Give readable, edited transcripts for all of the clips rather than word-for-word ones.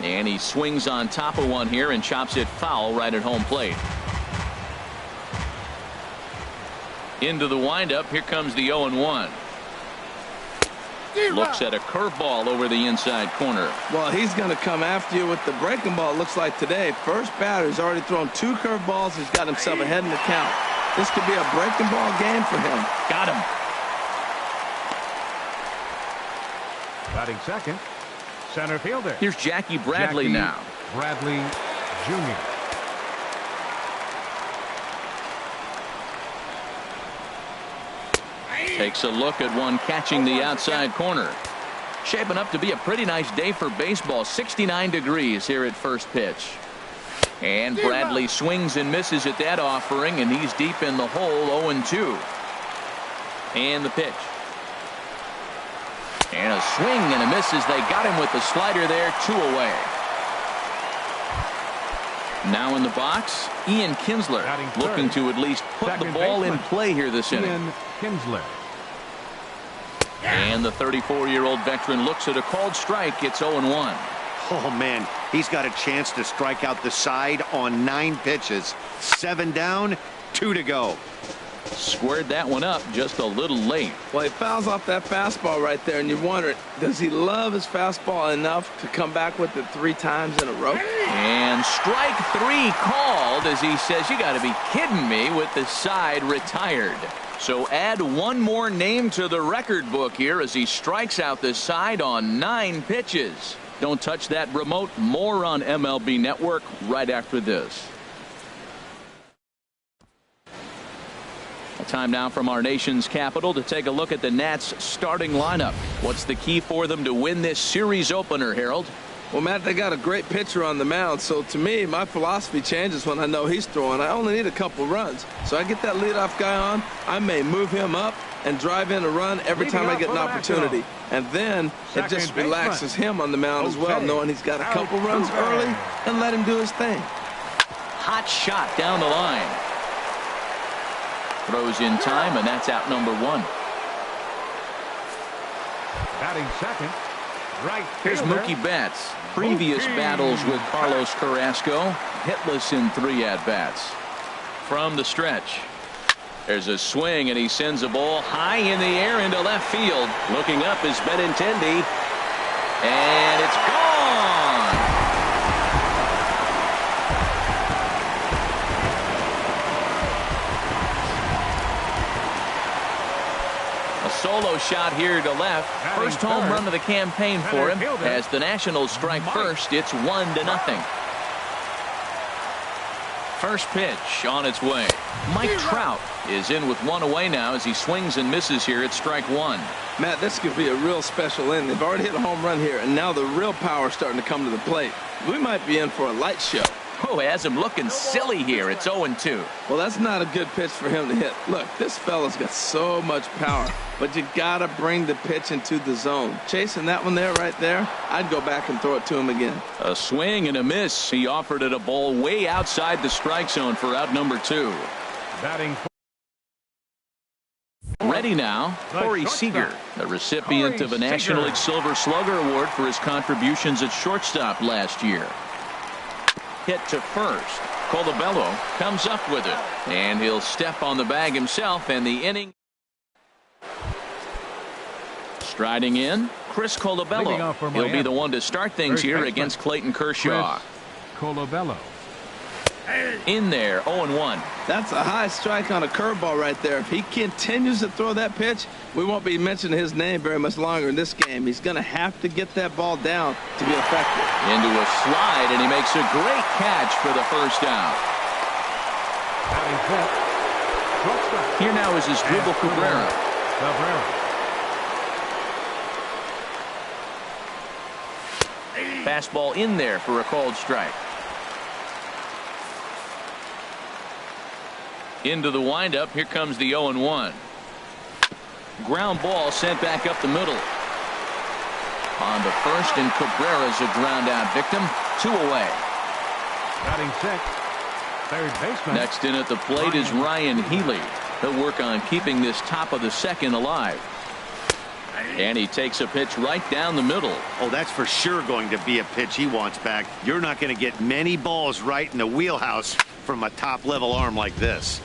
And he swings on top of one here and chops it foul right at home plate. Into the windup. Here comes the 0-1. Looks at a curveball over the inside corner. Well, he's going to come after you with the breaking ball, it looks like today. First batter, he's already thrown 2 curveballs. He's got himself ahead in the count. This could be a breaking ball game for him. Got him. Batting second, center fielder. Here's Jackie Bradley now. Bradley Jr. Takes a look at one catching the outside corner. Shaping up to be a pretty nice day for baseball. 69 degrees here at first pitch. And Bradley swings and misses at that offering, and he's deep in the hole. 0-2. And the pitch. And a swing and a miss as they got him with the slider there. 2 away. Now in the box, Ian Kinsler, looking to at least put the ball in play here this inning. Ian Kinsler. And the 34-year-old veteran looks at a called strike. It's 0-1. Oh, man, he's got a chance to strike out the side on 9 pitches. 7 down, 2 to go. Squared that one up just a little late. Well, he fouls off that fastball right there, and you wonder, does he love his fastball enough to come back with it 3 times in a row? And strike 3 called as he says, you got to be kidding me, with the side retired. So add one more name to the record book here as he strikes out the side on 9 pitches. Don't touch that remote. More on MLB Network right after this. Time now from our nation's capital to take a look at the Nats starting lineup. What's the key for them to win this series opener, Harold? Well, Matt, they got a great pitcher on the mound, so to me, my philosophy changes when I know he's throwing. I only need a couple runs. So I get that leadoff guy on, I may move him up and drive in a run every time I get an opportunity. And then it just relaxes him on the mound as well, knowing he's got a couple runs early, and let him do his thing. Hot shot down the line. Throws in time, and that's out number 1. Batting second, right Here's fielder. Mookie Betts. Previous battles with Carlos Carrasco, hitless in 3 at-bats. From the stretch, there's a swing, and he sends a ball high in the air into left field. Looking up is Benintendi, and it's gone. A solo shot here to left. First home run of the campaign for him. As the Nationals strike first, it's 1-0. First pitch on its way. Mike Trout is in with 1 away now as he swings and misses here at strike 1. Matt, this could be a real special inning. They've already hit a home run here, and now the real power is starting to come to the plate. We might be in for a light show. Oh, has him looking silly here. It's 0-2. Well, that's not a good pitch for him to hit. Look, this fella's got so much power, but you got to bring the pitch into the zone. Chasing that one there, right there, I'd go back and throw it to him again. A swing and a miss. He offered it a ball way outside the strike zone for out number 2. Batting Ready now, Corey Seager, the recipient of a National League Silver Slugger Award for his contributions at shortstop last year. Hit to first. Colabello comes up with it, and he'll step on the bag himself, and the inning. Striding in, Chris Colabello. He'll be the one to start things here against Clayton Kershaw. Colabello. In there, 0-1. That's a high strike on a curveball right there. If he continues to throw that pitch, we won't be mentioning his name very much longer in this game. He's going to have to get that ball down to be effective. Into a slide, and he makes a great catch for the first out. Here now is his dribble Cabrera. Fastball in there for a called strike. Into the windup. Here comes the 0-1. Ground ball sent back up the middle. On to first, and Cabrera's a ground out victim. 2 away. Batting sixth, third baseman. Next in at the plate is Ryan Healy. He'll work on keeping this top of the second alive. And he takes a pitch right down the middle. Oh, that's for sure going to be a pitch he wants back. You're not going to get many balls right in the wheelhouse from a top-level arm like this.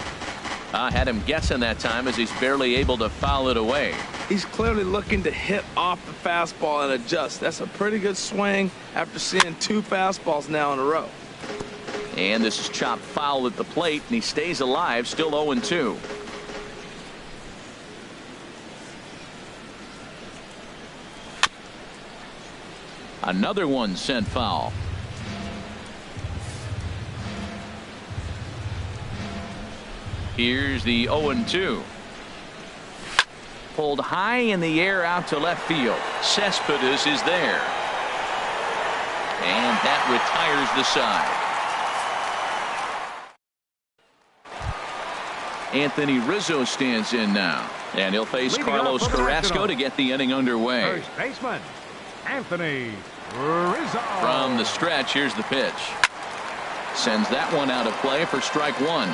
I had him guessing that time as he's barely able to foul it away. He's clearly looking to hit off the fastball and adjust. That's a pretty good swing after seeing 2 fastballs now in a row. And this is chopped foul at the plate, and he stays alive, still 0-2. Another one sent foul. Here's the 0-2. Pulled high in the air out to left field. Cespedes is there. And that retires the side. Anthony Rizzo stands in now. And he'll face Carlos Carrasco to get the inning underway. First baseman, Anthony Rizzo. From the stretch, here's the pitch. Sends that one out of play for strike 1.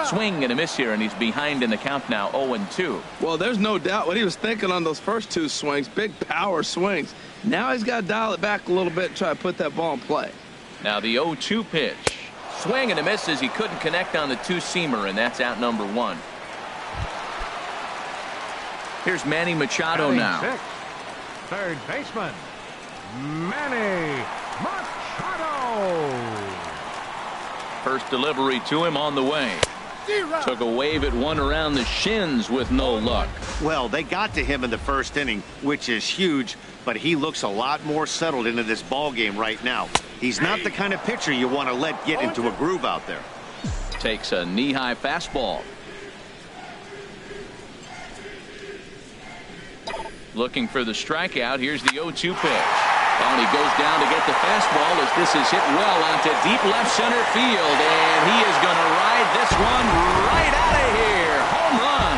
Swing and a miss here, and he's behind in the count now, 0-2. Well, there's no doubt what he was thinking on those first 2 swings. Big power swings. Now he's got to dial it back a little bit and try to put that ball in play. Now the 0-2 pitch. Swing and a miss as he couldn't connect on the 2-seamer, and that's out number 1. Here's Manny Machado now. Sixth. Third baseman, Manny Machado. First delivery to him on the way. Took a wave at one around the shins with no luck. Well, they got to him in the first inning, which is huge, but he looks a lot more settled into this ball game right now. He's not the kind of pitcher you want to let get into a groove out there. Takes a knee-high fastball. Looking for the strikeout. Here's the 0-2 pitch. And he goes down to get the fastball as this is hit well out to deep left center field. And he is going to ride this one right out of here. Home run.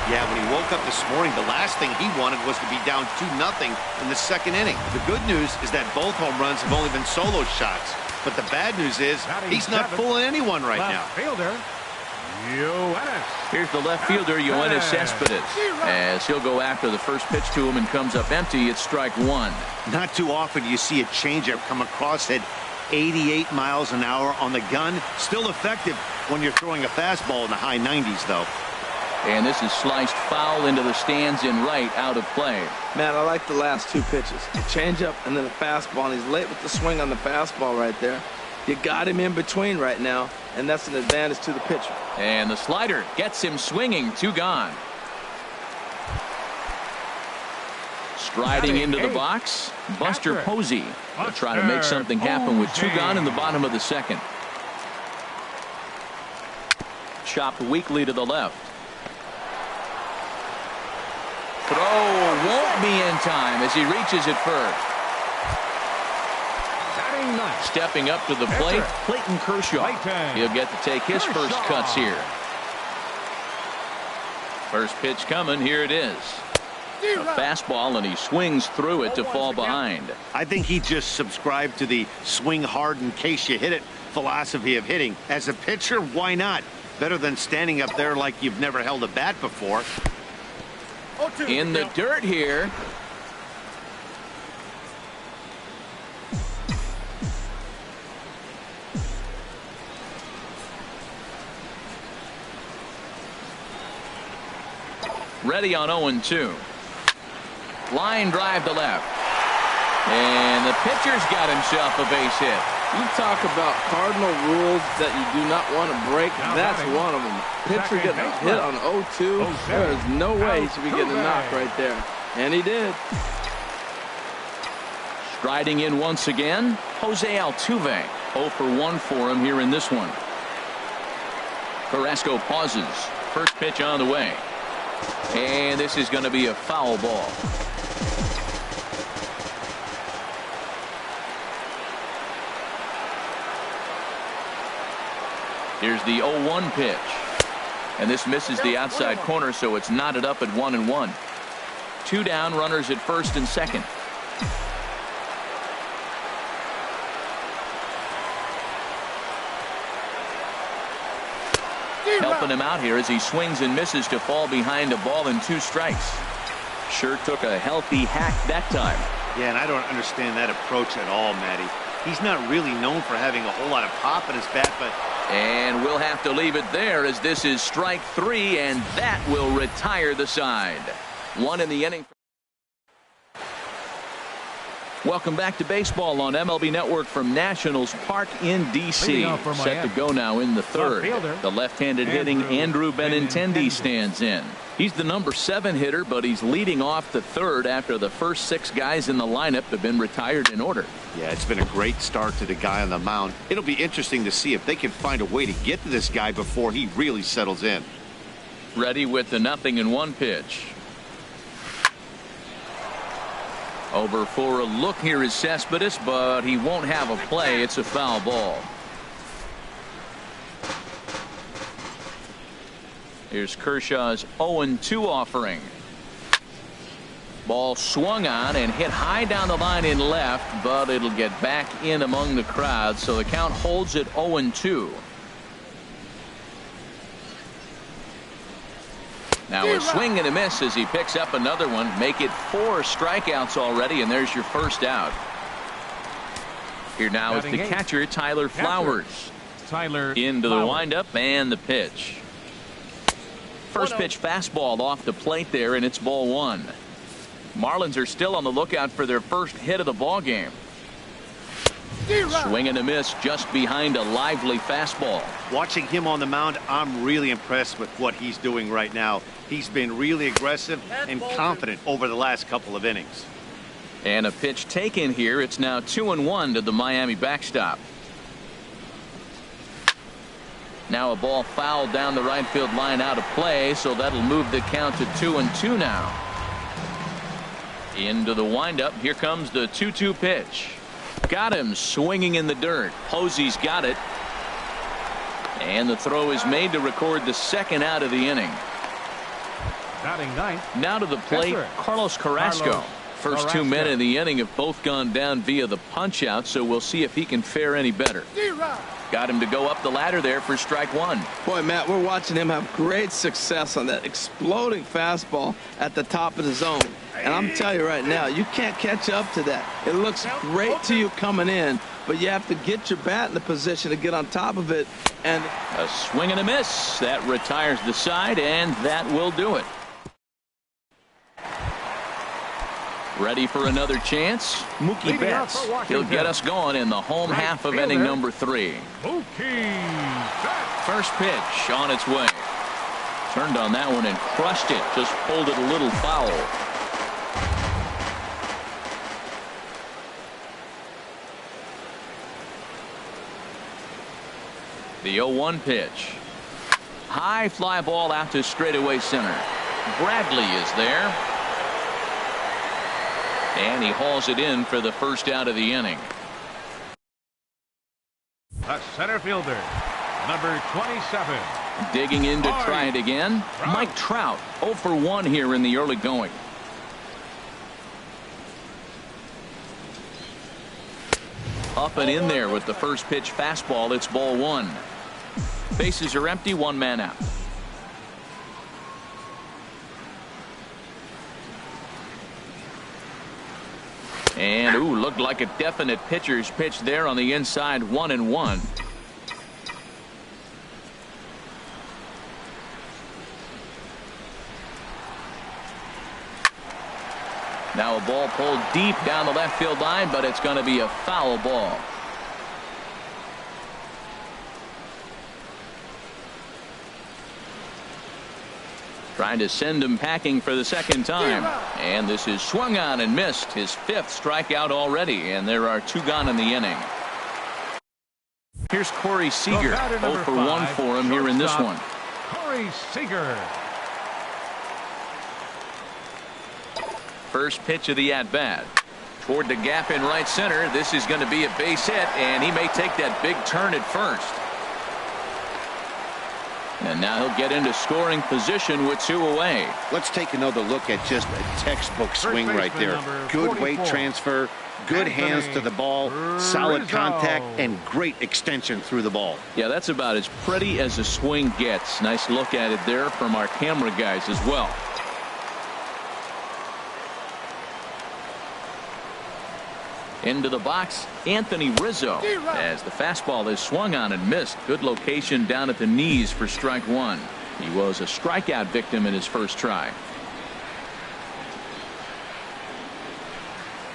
Yeah, when he woke up this morning, the last thing he wanted was to be down 2-0 in the second inning. The good news is that both home runs have only been solo shots. But the bad news is he's not fooling anyone right now. Fielder, Yoenis. Here's the left fielder, Yoenis Cespedes, as he'll go after the first pitch to him and comes up empty. It's strike 1. Not too often do you see a changeup come across at 88 miles an hour on the gun. Still effective when you're throwing a fastball in the high 90s, though. And this is sliced foul into the stands in right, out of play. Man, I like the last 2 pitches. A changeup and then a fastball, and he's late with the swing on the fastball right there. You got him in between right now, and that's an advantage to the pitcher. And the slider gets him swinging. 2 gone. Striding into the box, Buster Posey. They'll try to make something happen with 2 gone in the bottom of the second. Chopped weakly to the left. Throw won't be in time as he reaches it first. Stepping up to the plate, Clayton Kershaw. He'll get to take his first cuts here. First pitch coming. Here it is. A fastball, and he swings through it to fall behind. I think he just subscribed to the swing hard in case you hit it philosophy of hitting. As a pitcher, why not? Better than standing up there like you've never held a bat before. In the dirt here. Ready on 0-2. Line drive to left. And the pitcher's got himself a base hit. You talk about cardinal rules that you do not want to break. That's one of them. Pitcher getting a hit on 0-2. There is no way he should be getting a knock right there. And he did. Striding in once again, Jose Altuve. 0 for 1 for him here in this one. Carrasco pauses. First pitch on the way. And this is going to be a foul ball. Here's the 0-1 pitch. And this misses the outside corner, so it's knotted up at 1-1. 2 down, runners at first and second. helping him out here as he swings and misses to fall behind a ball and 2 strikes. Sure took a healthy hack that time. Yeah, and I don't understand that approach at all, Matty. He's not really known for having a whole lot of pop in his bat, but... And we'll have to leave it there as this is strike 3, and that will retire the side. 1 in the inning. Welcome back to baseball on MLB Network from Nationals Park in D.C. Set to go now in the 3rd. The left-handed hitting Andrew Benintendi stands in. He's the number 7 hitter, but he's leading off the 3rd after the first 6 guys in the lineup have been retired in order. Yeah, it's been a great start to the guy on the mound. It'll be interesting to see if they can find a way to get to this guy before he really settles in. Ready with the 0-1 pitch. Over for a look here is Cespedes, but he won't have a play. It's a foul ball. Here's Kershaw's 0-2 offering. Ball swung on and hit high down the line in left, but it'll get back in among the crowd, so the count holds at 0-2. Now a swing and a miss as he picks up another one. Make it 4 strikeouts already, and there's your first out. Here now is the catcher, Tyler Flowers. Into the windup and the pitch. First pitch fastball off the plate there, and it's ball 1. Marlins are still on the lookout for their first hit of the ball game. Swing and a miss just behind a lively fastball. Watching him on the mound, I'm really impressed with what he's doing right now. He's been really aggressive and confident over the last couple of innings. And a pitch taken here. It's now 2-1 to the Miami backstop. Now a ball fouled down the right field line out of play, so that'll move the count to 2-2 now. Into the windup. Here comes the 2-2 pitch. Got him swinging in the dirt. Posey's got it. And the throw is made to record the second out of the inning. Now to the plate, Carlos Carrasco. First 2 men in the inning have both gone down via the punch out, so we'll see if he can fare any better. Got him to go up the ladder there for strike 1. Boy, Matt, we're watching him have great success on that exploding fastball at the top of the zone. And I'm telling you right now, you can't catch up to that. It looks great to you coming in, but you have to get your bat in the position to get on top of it. And a swing and a miss. That retires the side, and that will do it. Ready for another chance? Mookie Betts. He'll get us going in the home half of inning number 3. First pitch on its way. Turned on that one and crushed it. Just pulled it a little foul. The 0-1 pitch. High fly ball out to straightaway center. Bradley is there. And he hauls it in for the first out of the inning. The center fielder, number 27. Digging in to try it again. Mike Trout, 0 for 1 here in the early going. Up and in there with the first pitch fastball. It's ball 1. Bases are empty, 1 man out. And looked like a definite pitcher's pitch there on the inside. 1-1. Now a ball pulled deep down the left field line, but it's going to be a foul ball. Trying to send him packing for the second time. And this is swung on and missed. His 5th strikeout already. And there are 2 gone in the inning. Here's Corey Seager. 0 for 1 for him here in this one. Corey Seager. First pitch of the at-bat. Toward the gap in right center. This is going to be a base hit. And he may take that big turn at first. And now he'll get into scoring position with 2 away. Let's take another look at just a textbook swing right there. Good weight transfer, Good Anthony hands to the ball, solid Rizzo. contact, and great extension through the ball. Yeah, that's about as pretty as a swing gets. Nice look at it there from our camera guys as well. Into the box, Anthony Rizzo, as the fastball is swung on and missed. Good location down at the knees for strike one. He was a strikeout victim in his first try.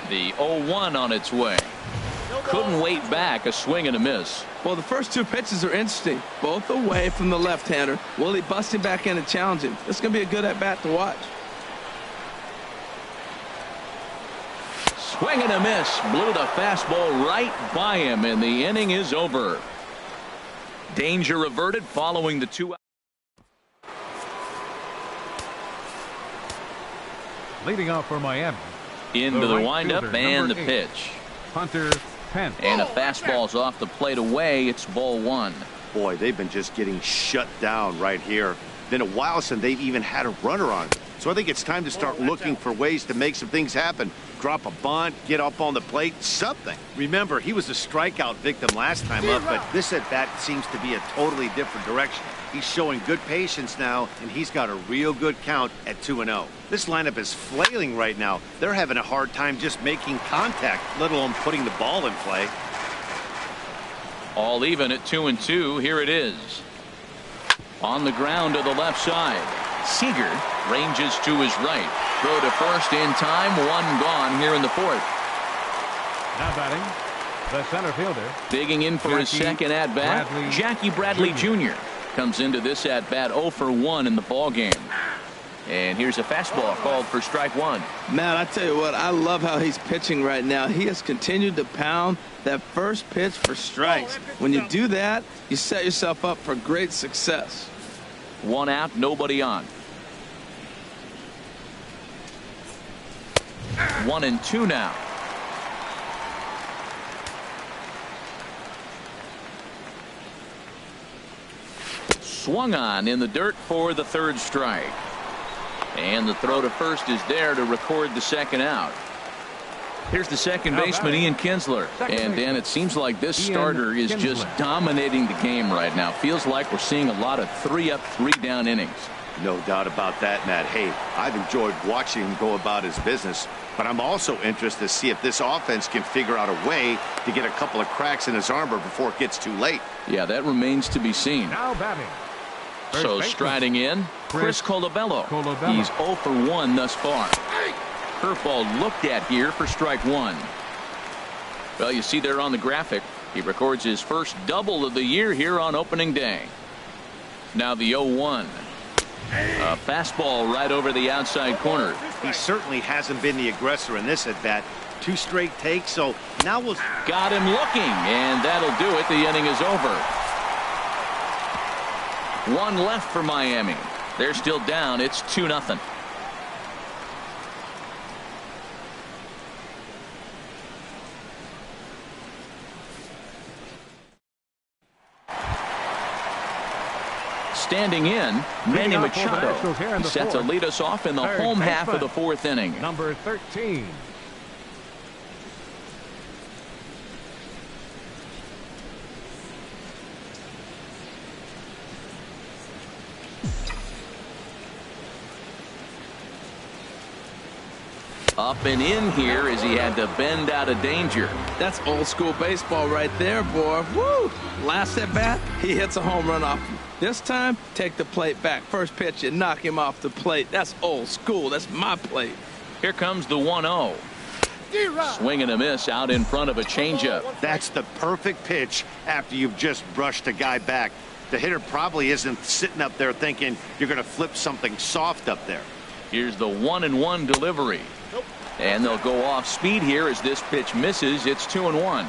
The 0-1 on its way. Couldn't wait back. A swing and a miss. Well, the first two pitches are interesting. Both away from the left-hander. Will he bust him back in and challenge him? It's going to be a good at-bat to watch. Swing and a miss. Blew the fastball right by him, and the inning is over. Danger averted following the 2 out. Leading off for Miami. Into the right windup fielder, and the number 8, pitch. Hunter Pence. And a fastball's off the plate away. It's ball one. Boy, they've been just getting shut down right here. Been a while since they've even had a runner on. So I think it's time to start looking for ways to make some things happen. Drop a bunt, get up on the plate, something. Remember, he was a strikeout victim last time up, but this at-bat seems to be a totally different direction. He's showing good patience now, and he's got a real good count at 2-0. This lineup is flailing right now. They're having a hard time just making contact, let alone putting the ball in play. All even at 2-2. Here it is. On the ground to the left side. Seager ranges to his right. Throw to first in time. One gone here in the fourth. Now batting, the center fielder. Digging in for his second at-bat. Jackie Bradley Jr. comes into this at-bat 0 for 1 in the ball game. And here's a fastball called for strike one. Man, I tell you what, I love how he's pitching right now. He has continued to pound that first pitch for strikes. When you do that, you set yourself up for great success. 1 out, nobody on. 1-2 now. Swung on in the dirt for the third strike. And the throw to first is there to record the second out. Here's the second baseman, Ian Kinsler. And Dan, it seems like this starter is just dominating the game right now. Feels like we're seeing a lot of 3-up, 3-down innings. No doubt about that, Matt. Hey, I've enjoyed watching him go about his business, but I'm also interested to see if this offense can figure out a way to get a couple of cracks in his armor before it gets too late. Yeah, that remains to be seen. Now batting. So striding in, Chris Colabello. He's 0 for 1 thus far. Curveball looked at here for strike one. Well, you see there on the graphic, he records his first double of the year here on opening day. Now the 0-1. A fastball right over the outside corner. He certainly hasn't been the aggressor in this at bat. 2 straight takes, so now we'll... Got him looking, and that'll do it. The inning is over. 1 left for Miami. They're still down. It's 2-0. Standing in, Manny Machado. He's set to lead us off in the home half of the 4th inning. Number 13. Up and in here as he had to bend out of danger. That's old school baseball right there, boy. Woo! Last at bat, he hits a home run off him. This time, take the plate back. First pitch, you knock him off the plate. That's old school. That's my plate. Here comes the 1-0. Swing and a miss out in front of a changeup. That's the perfect pitch after you've just brushed a guy back. The hitter probably isn't sitting up there thinking you're going to flip something soft up there. Here's the 1-1 delivery. And they'll go off speed here as this pitch misses. It's 2-1.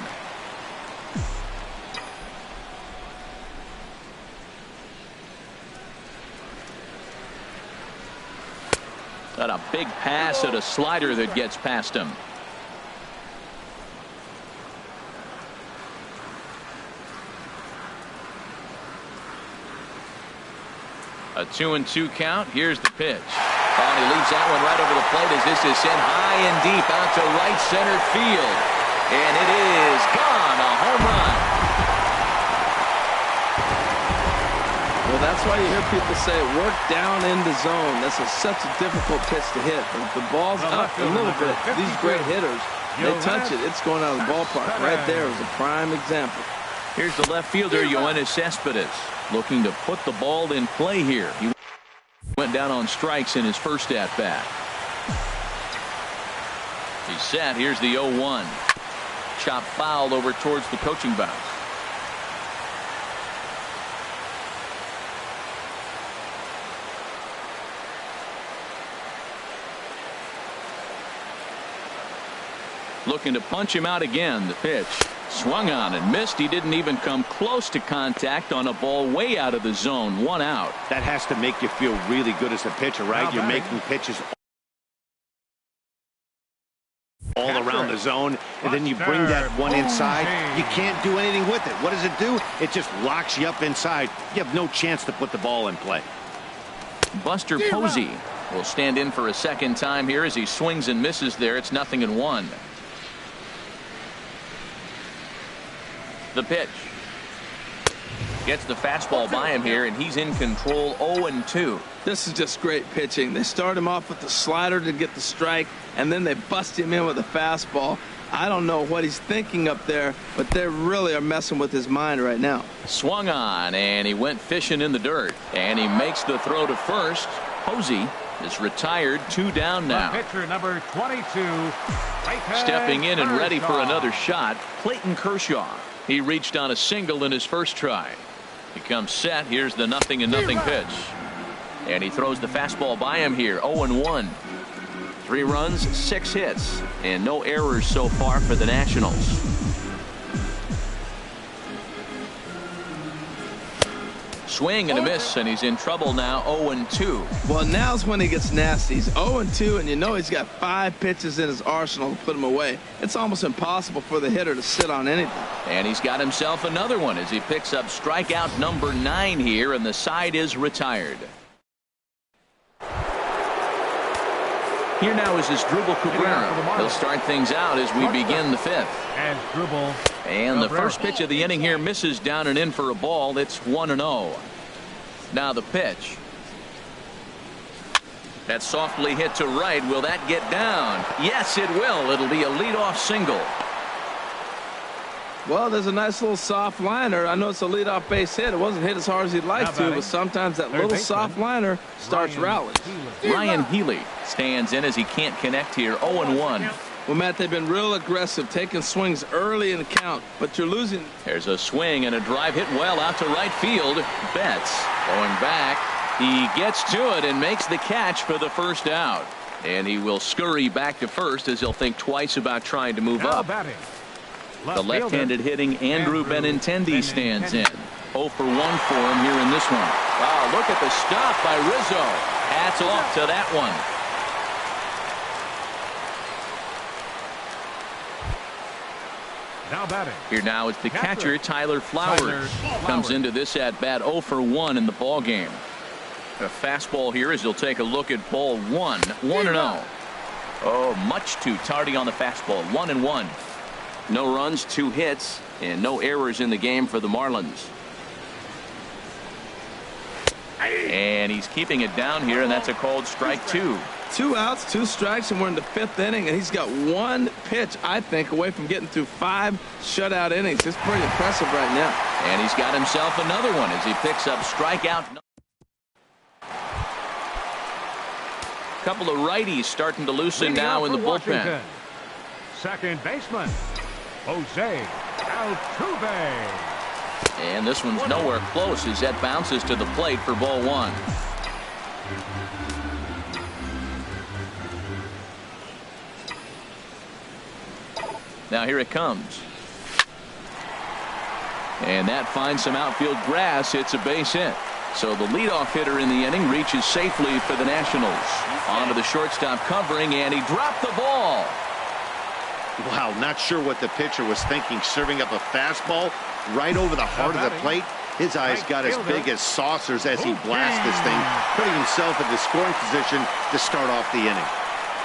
Got a big pass at a slider that gets past him. A 2-2 count. Here's the pitch. And he leaves that one right over the plate as this is sent high and deep out to right center field. And it is gone, a home run. Well, that's why you hear people say work down in the zone. That's such a difficult pitch to hit. But if the ball's up a little bit, these great hitters, they touch it, it's going out of the ballpark. Right there is a prime example. Here's the left fielder, Yoenis Cespedes, looking to put the ball in play here. He went down on strikes in his first at-bat. He's set. Here's the 0-1. Chop foul over towards the coaching box. Looking to punch him out again. The pitch swung on and missed. He didn't even come close to contact on a ball way out of the zone. 1 out. That has to make you feel really good as a pitcher, right? You're making pitches all around the zone, and then you bring that one inside. You can't do anything with it. What does it do? It just locks you up inside. You have no chance to put the ball in play. Buster Posey will stand in for a second time here as he swings and misses there. It's 0-1. The pitch. Gets the fastball by him here, and he's in control. 0-2. This is just great pitching. They start him off with the slider to get the strike, and then they bust him in with a fastball. I don't know what he's thinking up there, but they really are messing with his mind right now. Swung on, and he went fishing in the dirt, and he makes the throw to first. Posey is retired. 2 down now. Pitcher number 22. Stepping in and ready for another shot, Clayton Kershaw. He reached on a single in his first try. He comes set. Here's the 0-0 pitch. And he throws the fastball by him here. 0-1. 3 runs, 6 hits, and no errors so far for the Nationals. Swing and a miss, and he's in trouble now. 0-2. Well, now's when he gets nasty. He's 0-2, and you know he's got 5 pitches in his arsenal to put him away. It's almost impossible for the hitter to sit on anything. And he's got himself another one as he picks up strikeout number 9 here, and the side is retired. Here now is Asdrubal Cabrera. He'll start things out as we begin the 5th. And the first pitch of the inning here misses down and in for a ball. It's 1-0. Now the pitch. That's softly hit to right. Will that get down? Yes, it will. It'll be a leadoff single. Well, there's a nice little soft liner. I know it's a leadoff base hit. It wasn't hit as hard as he'd like to, but sometimes that little soft liner starts rallying. Ryan Healy stands in as he can't connect here. 0-1. Well, Matt, they've been real aggressive, taking swings early in the count, but you're losing. There's a swing and a drive hit well out to right field. Betts going back. He gets to it and makes the catch for the first out. And he will scurry back to first as he'll think twice about trying to move up. The left-handed hitting Andrew Benintendi stands in. 0 for 1 for him here in this one. Wow, look at the stop by Rizzo. Hats off to that one. Now batting. Here now is the catcher, Tyler Flowers. Comes into this at bat 0 for 1 in the ball game. A fastball here as he'll take a look at ball 1. 1-0. Oh, much too tardy on the fastball. 1-1. No runs, 2 hits, and no errors in the game for the Marlins. And he's keeping it down here, and that's a called strike 2. 2 outs, 2 strikes, and we're in the 5th inning, and he's got 1 pitch, I think, away from getting through 5 shutout innings. It's pretty impressive right now. And he's got himself another one as he picks up strikeout. Couple of righties starting to loosen now in the bullpen. Second baseman, Jose Altuve. And this one's nowhere close as that bounces to the plate for ball 1. Now here it comes. And that finds some outfield grass. It's a base hit. So the leadoff hitter in the inning reaches safely for the Nationals. On to the shortstop covering, and he dropped the ball. Wow, not sure what the pitcher was thinking, serving up a fastball right over the heart of the plate. His eyes got as big as saucers as he blasted this thing, putting himself in the scoring position to start off the inning.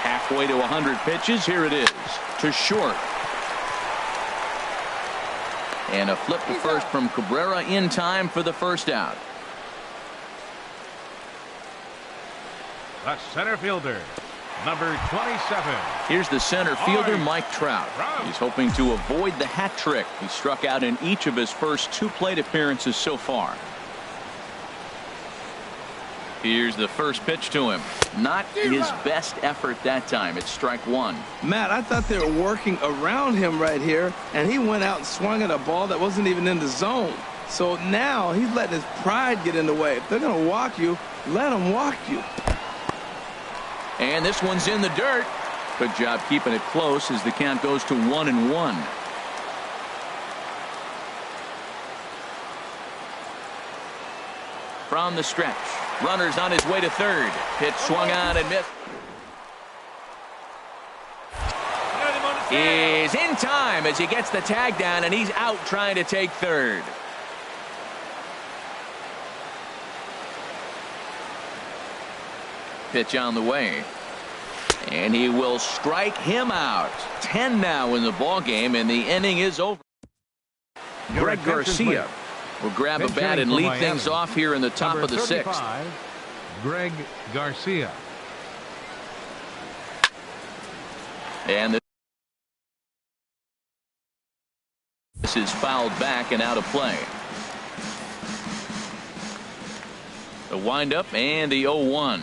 Halfway to 100 pitches. Here it is to short. And a flip to first from Cabrera in time for the first out. The center fielder, number 27. Here's the center fielder, Mike Trout. He's hoping to avoid the hat trick. He struck out in each of his first 2 plate appearances so far. Here's the first pitch to him. Not his best effort that time. It's strike 1. Matt, I thought they were working around him right here, and he went out and swung at a ball that wasn't even in the zone. So now he's letting his pride get in the way. If they're going to walk you, let them walk you. And this one's in the dirt. Good job keeping it close as the count goes to 1-1. From the stretch, runners on his way to third. Pitch swung on and missed. Is in time as he gets the tag down, and he's out trying to take third. Pitch on the way. And he will strike him out. 10 now in the ball game, and the inning is over. Greg Garcia will grab a bat and lead things off here in the top of the 6th. Greg Garcia. And this is fouled back and out of play. The windup and the 0-1.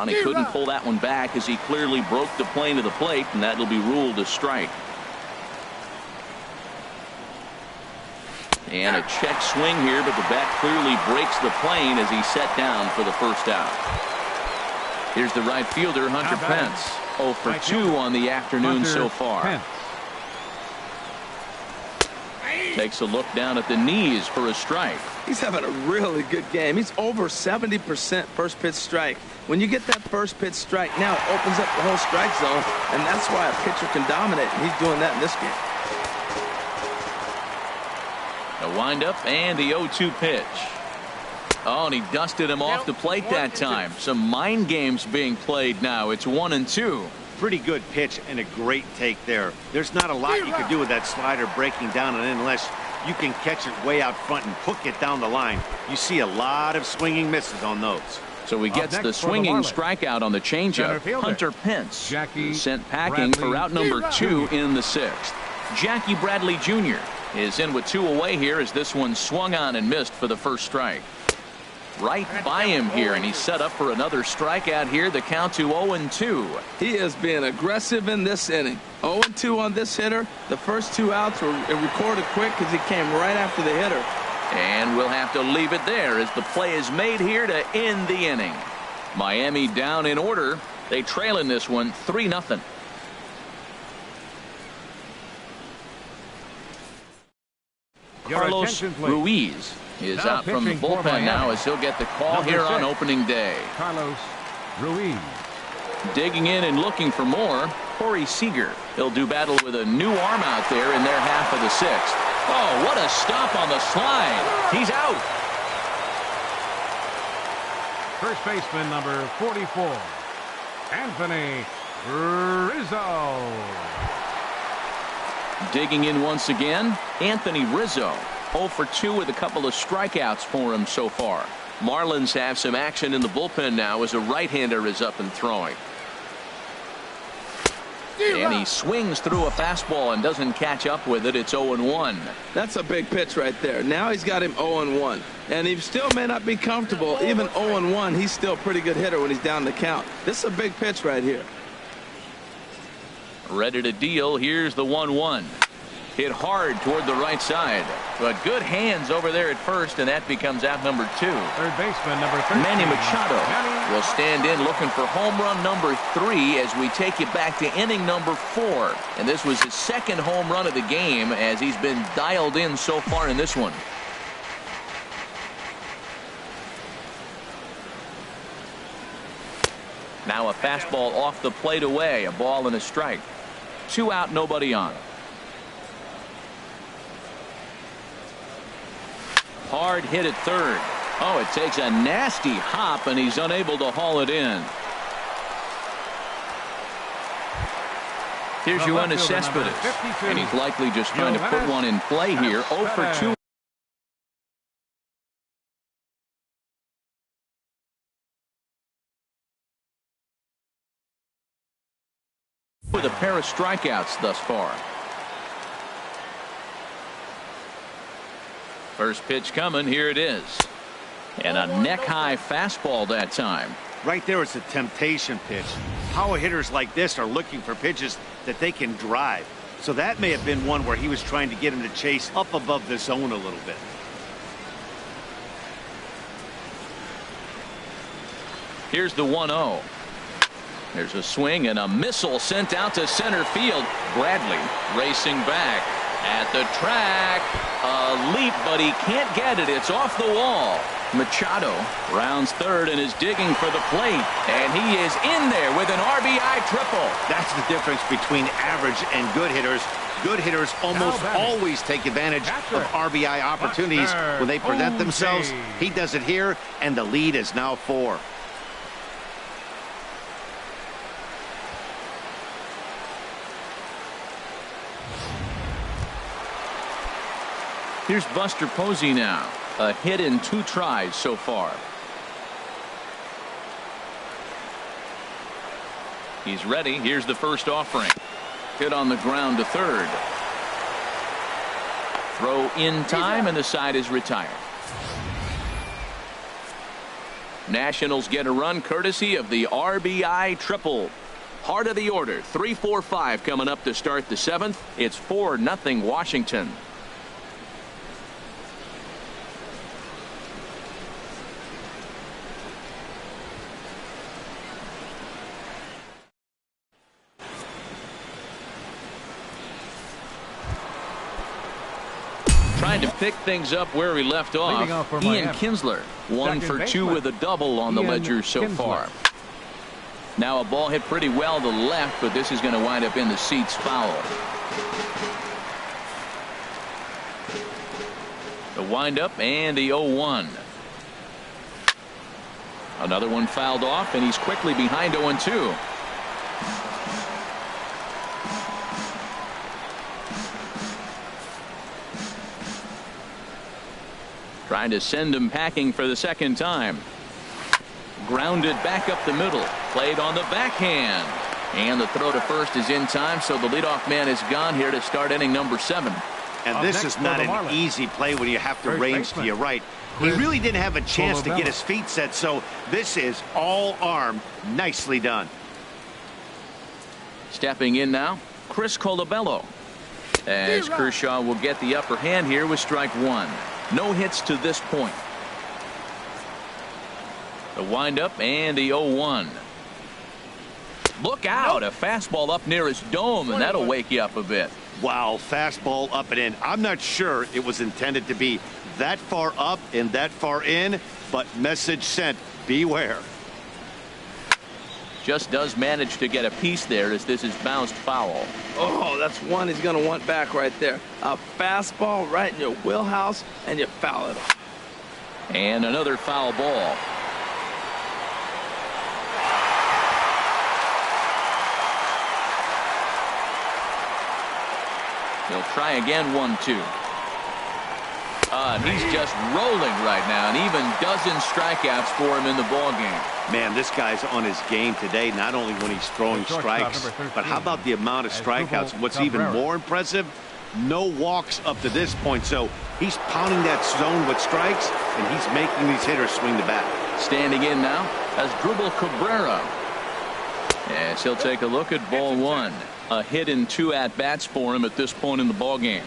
He couldn't pull that one back as he clearly broke the plane of the plate, and that'll be ruled a strike. And a check swing here, but the bat clearly breaks the plane as he's set down for the first out. Here's the right fielder, Hunter Pence. 0 for 2 on the afternoon so far. Takes a look down at the knees for a strike. He's having a really good game. He's over 70% first pitch strike. When you get that first pitch strike, now it opens up the whole strike zone, and that's why a pitcher can dominate. And he's doing that in this game. The windup and the 0-2 pitch. Oh, and he dusted him off the plate that time. Some mind games being played now. It's 1-2. Pretty good pitch and a great take there. There's not a lot you can do with that slider breaking down and in unless you can catch it way out front and hook it down the line. You see a lot of swinging misses on those. So he gets the swinging strikeout on the changeup. Hunter Pence sent packing for out number 2 in the 6th. Jackie Bradley Jr. is in with 2 away here as this one swung on and missed for the first strike. Right by him here, and he's set up for another strikeout here. The count to 0-2. He is being aggressive in this inning. 0-2 on this hitter. The first 2 outs were recorded quick because he came right after the hitter. And we'll have to leave it there as the play is made here to end the inning. Miami down in order. They trail in this one 3-0. Carlos Ruiz is out from the bullpen now as he'll get the call here on opening day. Carlos Ruiz. Digging in and looking for more, Corey Seager. He'll do battle with a new arm out there in their half of the 6th. Oh, what a stop on the slide. He's out. First baseman number 44, Anthony Rizzo. Digging in once again, Anthony Rizzo. 0 for 2 with a couple of strikeouts for him so far. Marlins have some action in the bullpen now as a right-hander is up and throwing. And he swings through a fastball and doesn't catch up with it. It's 0-1. That's a big pitch right there. Now he's got him 0-1. And he still may not be comfortable. Even 0-1, he's still a pretty good hitter when he's down the count. This is a big pitch right here. Ready to deal. Here's the 1-1. Hit hard toward the right side. But good hands over there at first, and that becomes out number 2. Third baseman number 13. Manny Machado will stand in looking for home run number 3 as we take it back to inning number 4. And this was his second home run of the game as he's been dialed in so far in this one. Now a fastball off the plate away. A ball and a strike. 2 out, nobody on. Hard hit at third. Oh, it takes a nasty hop, and he's unable to haul it in. Here's Yoenis Cespedes, and he's likely just trying to put one in play here. 0 for 2. With a pair of strikeouts thus far. First pitch coming. Here it is. And a neck-high fastball that time. Right there, it's a temptation pitch. Power hitters like this are looking for pitches that they can drive. So that may have been one where he was trying to get him to chase up above the zone a little bit. Here's the 1-0. There's a swing and a missile sent out to center field. Bradley racing back at the track. A leap, but he can't get it. It's off the wall. Machado rounds third and is digging for the plate. And he is in there with an RBI triple. That's the difference between average and good hitters. Good hitters almost always take advantage of RBI opportunities when they present themselves. He does it here, and the lead is now 4. Here's Buster Posey now. A hit in 2 tries so far. He's ready. Here's the first offering. Hit on the ground to third. Throw in time, and the side is retired. Nationals get a run courtesy of the RBI triple. Heart of the order. 3-4-5 coming up to start the 7th. It's 4-0 Washington. Trying to pick things up where we left off. Ian Kinsler, 1 for 2 with a double on the ledger so far. Now a ball hit pretty well to the left, but this is going to wind up in the seats foul. The windup and the 0-1. Another one fouled off, and he's quickly behind 0-2. Trying to send him packing for the second time. Grounded back up the middle. Played on the backhand. And the throw to first is in time, so the leadoff man is gone here to start inning number 7. And this is not an easy play when you have to range to your right. He really didn't have a chance to get his feet set, so this is all arm. Nicely done. Stepping in now, Chris Colabello. As Kershaw will get the upper hand here with strike 1. No hits to this point. The windup and the 0-1. Look out, a fastball up near his dome, and that'll wake you up a bit. Wow, fastball up and in. I'm not sure it was intended to be that far up and that far in, but message sent, beware. Just does manage to get a piece there as this is bounced foul. Oh, that's one he's going to want back right there. A fastball right in your wheelhouse, and you foul it off. And another foul ball. He'll try again, 1-2. He's just rolling right now, and even dozen strikeouts for him in the ball game. Man, this guy's on his game today, not only when he's throwing strikes, but how about the amount of strikeouts? What's even more impressive, no walks up to this point. So he's pounding that zone with strikes, and he's making these hitters swing the bat. Standing in now as Drupal Cabrera. Yes, he'll take a look at ball 1. A hit in 2 at-bats for him at this point in the ball game.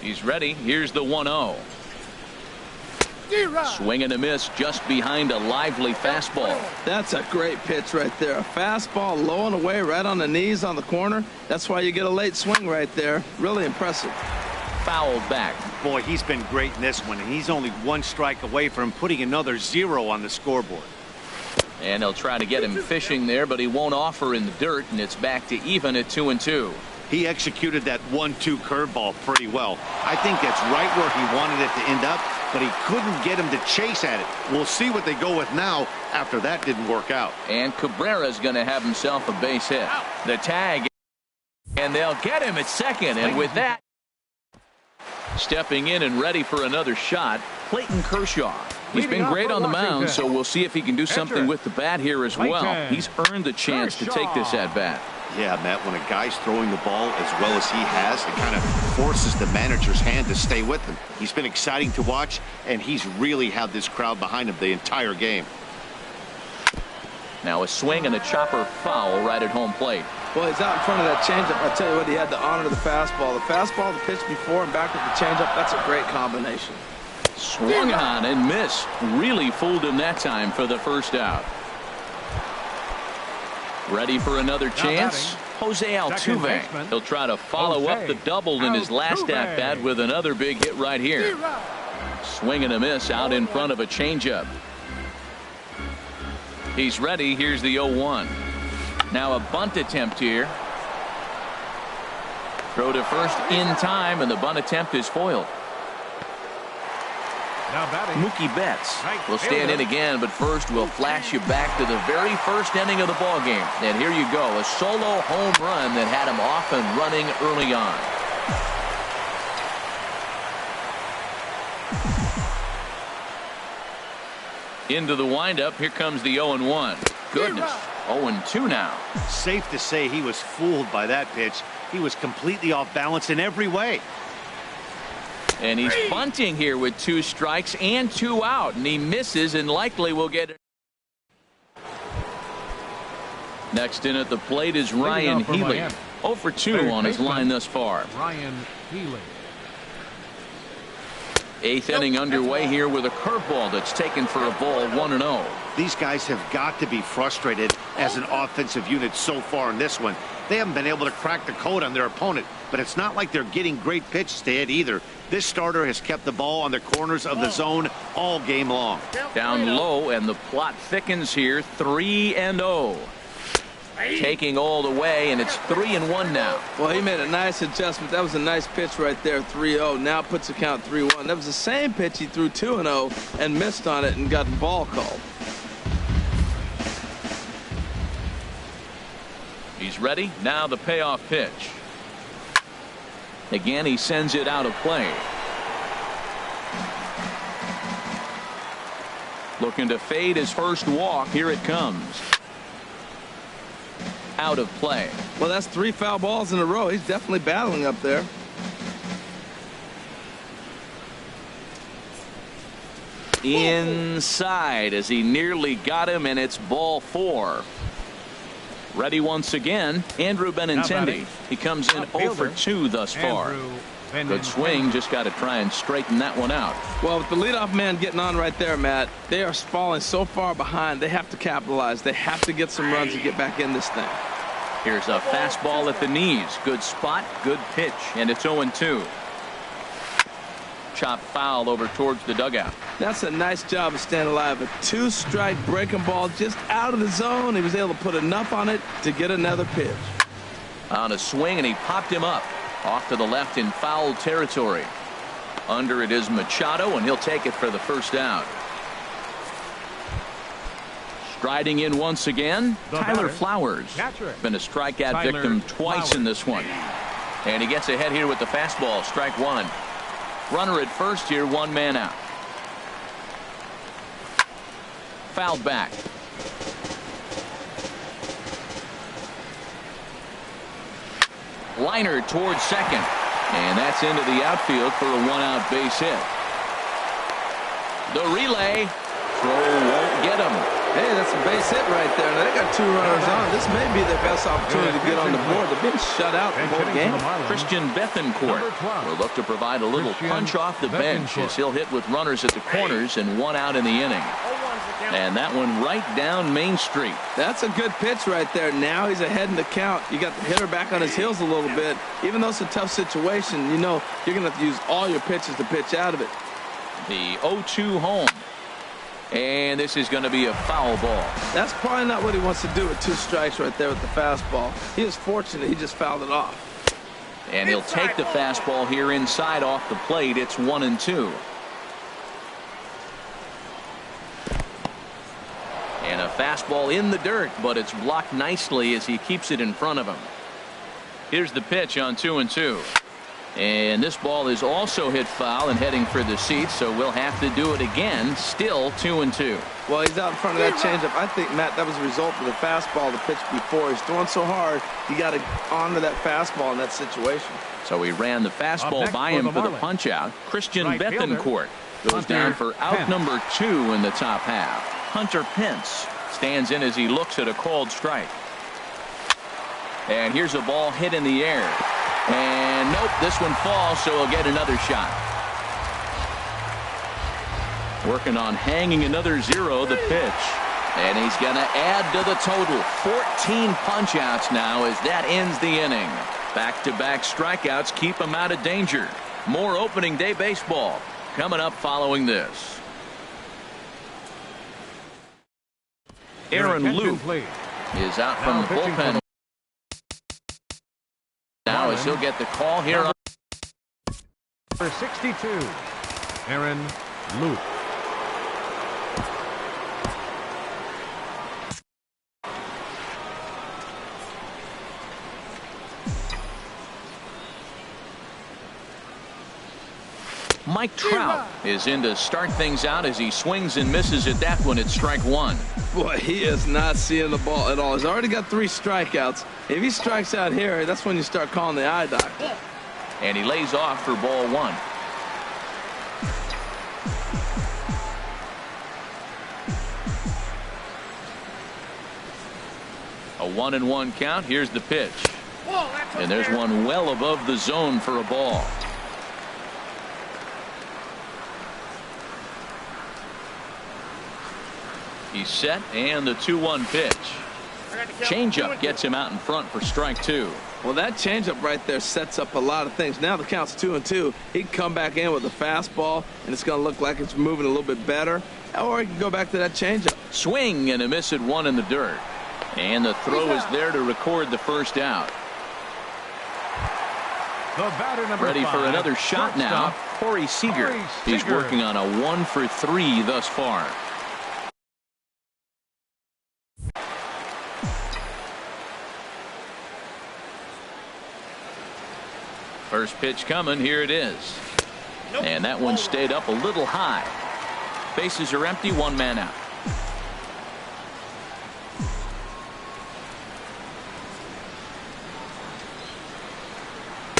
He's ready. Here's the 1-0. Swing and a miss just behind a lively fastball. That's a great pitch right there. A fastball low and away right on the knees on the corner. That's why you get a late swing right there. Really impressive. Fouled back. Boy, he's been great in this one, and he's only one strike away from putting another 0 on the scoreboard. And they'll try to get him fishing there, but he won't offer in the dirt, and it's back to even at 2-2. He executed that 1-2 curveball pretty well. I think that's right where he wanted it to end up, but he couldn't get him to chase at it. We'll see what they go with now after that didn't work out. And Cabrera's going to have himself a base hit. The tag, and they'll get him at second, and with that, stepping in and ready for another shot, Clayton Kershaw. He's been great on the mound, so we'll see if he can do something with the bat here as well. He's earned the chance to take this at bat. Yeah, Matt, when a guy's throwing the ball as well as he has, it kind of forces the manager's hand to stay with him. He's been exciting to watch, and he's really had this crowd behind him the entire game. Now a swing and a chopper foul right at home plate. Well, he's out in front of that changeup. I tell you what, he had to honor the fastball. The fastball, the pitch before, and back with the changeup, that's a great combination. Swung on and missed. Really fooled him that time for the first out. Ready for another chance? Jose Altuve. He'll try to follow up the double in his last at-bat with another big hit right here. Swing and a miss out in front of a changeup. He's ready. Here's the 0-1. Now a bunt attempt here. Throw to first in time, and the bunt attempt is foiled. Mookie Betts will stand in again, but first we'll flash you back to the very first inning of the ball game. And here you go, a solo home run that had him off and running early on. Into the windup, here comes the 0-1. Goodness, 0-2 now. Safe to say he was fooled by that pitch. He was completely off balance in every way. And he's bunting here with 2 strikes and 2 out, and he misses and likely will get it. Next in at the plate is Ryan Healy. 0 for 2 on his line thus far. Ryan Healy. 8th inning underway here with a curveball that's taken for a ball, 1-0. These guys have got to be frustrated as an offensive unit so far in this one. They haven't been able to crack the code on their opponent, but it's not like they're getting great pitches to hit either. This starter has kept the ball on the corners of the zone all game long. Down low, and the plot thickens here. 3-0. Taking all the way, and it's 3-1 now. Well, he made a nice adjustment. That was a nice pitch right there, 3-0. Now puts the count 3-1. That was the same pitch he threw 2-0 and missed on it and got the ball called. He's ready. Now the payoff pitch. Again, he sends it out of play. Looking to fade his first walk. Here it comes. Out of play. Well, that's 3 foul balls in a row. He's definitely battling up there. Inside as he nearly got him, and it's ball 4. Ready once again, Andrew Benintendi. He comes in 0 for 2 thus far. Good swing, just got to try and straighten that one out. Well, with the leadoff man getting on right there, Matt, they are falling so far behind. They have to capitalize. They have to get some runs to get back in this thing. Here's a fastball at the knees. Good spot, good pitch, and it's 0-2. Chop foul over towards the dugout. That's a nice job of staying alive. A 2-strike breaking ball just out of the zone. He was able to put enough on it to get another pitch. On a swing, and he popped him up. Off to the left in foul territory. Under it is Machado, and he'll take it for the first out. Striding in once again, Tyler Flowers. Been a strikeout victim twice in this one. And he gets ahead here with the fastball. Strike 1. Runner at first here, 1 man out. Fouled back. Liner towards second, and that's into the outfield for a 1-out base hit. The relay throw won't get him. Hey, that's a base hit right there. Now, they got 2 runners on. This may be their best opportunity to get on the board. They've been shut out the whole game. Christian Bethancourt will look to provide a little punch off the bench as he'll hit with runners at the corners and 1 out in the inning. And that one right down Main Street. That's a good pitch right there. Now he's ahead in the count. You got the hitter back on his heels a little bit. Even though it's a tough situation, you know you're going to have to use all your pitches to pitch out of it. The 0-2 home. And this is going to be a foul ball. That's probably not what he wants to do with 2 strikes right there with the fastball. He is fortunate he just fouled it off. And he'll take the fastball here inside off the plate. It's 1-2. And a fastball in the dirt, but it's blocked nicely as he keeps it in front of him. Here's the pitch on 2-2. And this ball is also hit foul and heading for the seats, so we'll have to do it again. Still 2-2. Well, he's out in front of that changeup. I think, Matt, that was a result of the fastball, the pitch before. He's throwing so hard, he got to onto that fastball in that situation. So he ran the fastball by him for the punch out. Christian Bethancourt goes down for out number 2 in the top half. Hunter Pence stands in as he looks at a called strike. And here's a ball hit in the air. And nope, this one falls, so he'll get another shot. Working on hanging another 0, the pitch. And he's going to add to the total. 14 punch-outs now as that ends the inning. Back-to-back strikeouts keep him out of danger. More opening day baseball coming up following this. Aaron Luke is out from the bullpen now as he'll get the call here. Number 62, Aaron Luke. Mike Trout is in to start things out as he swings and misses at that one at strike 1. Boy, he is not seeing the ball at all. He's already got 3 strikeouts. If he strikes out here, that's when you start calling the eye doctor. And he lays off for ball 1. A 1-1 count. Here's the pitch. And there's one well above the zone for a ball. He's set, and the 2-1 pitch. Changeup gets him out in front for strike 2. Well, that changeup right there sets up a lot of things. Now the count's 2-2. He can come back in with a fastball, and it's going to look like it's moving a little bit better. Or he can go back to that changeup. Swing and a miss at 1 in the dirt. And the throw is there to record the first out. The batter number Ready 5, for another shot now. Corey Seager. He's working on a 1 for 3 thus far. First pitch coming. Here it is. And that one stayed up a little high. Bases are empty. 1 man out.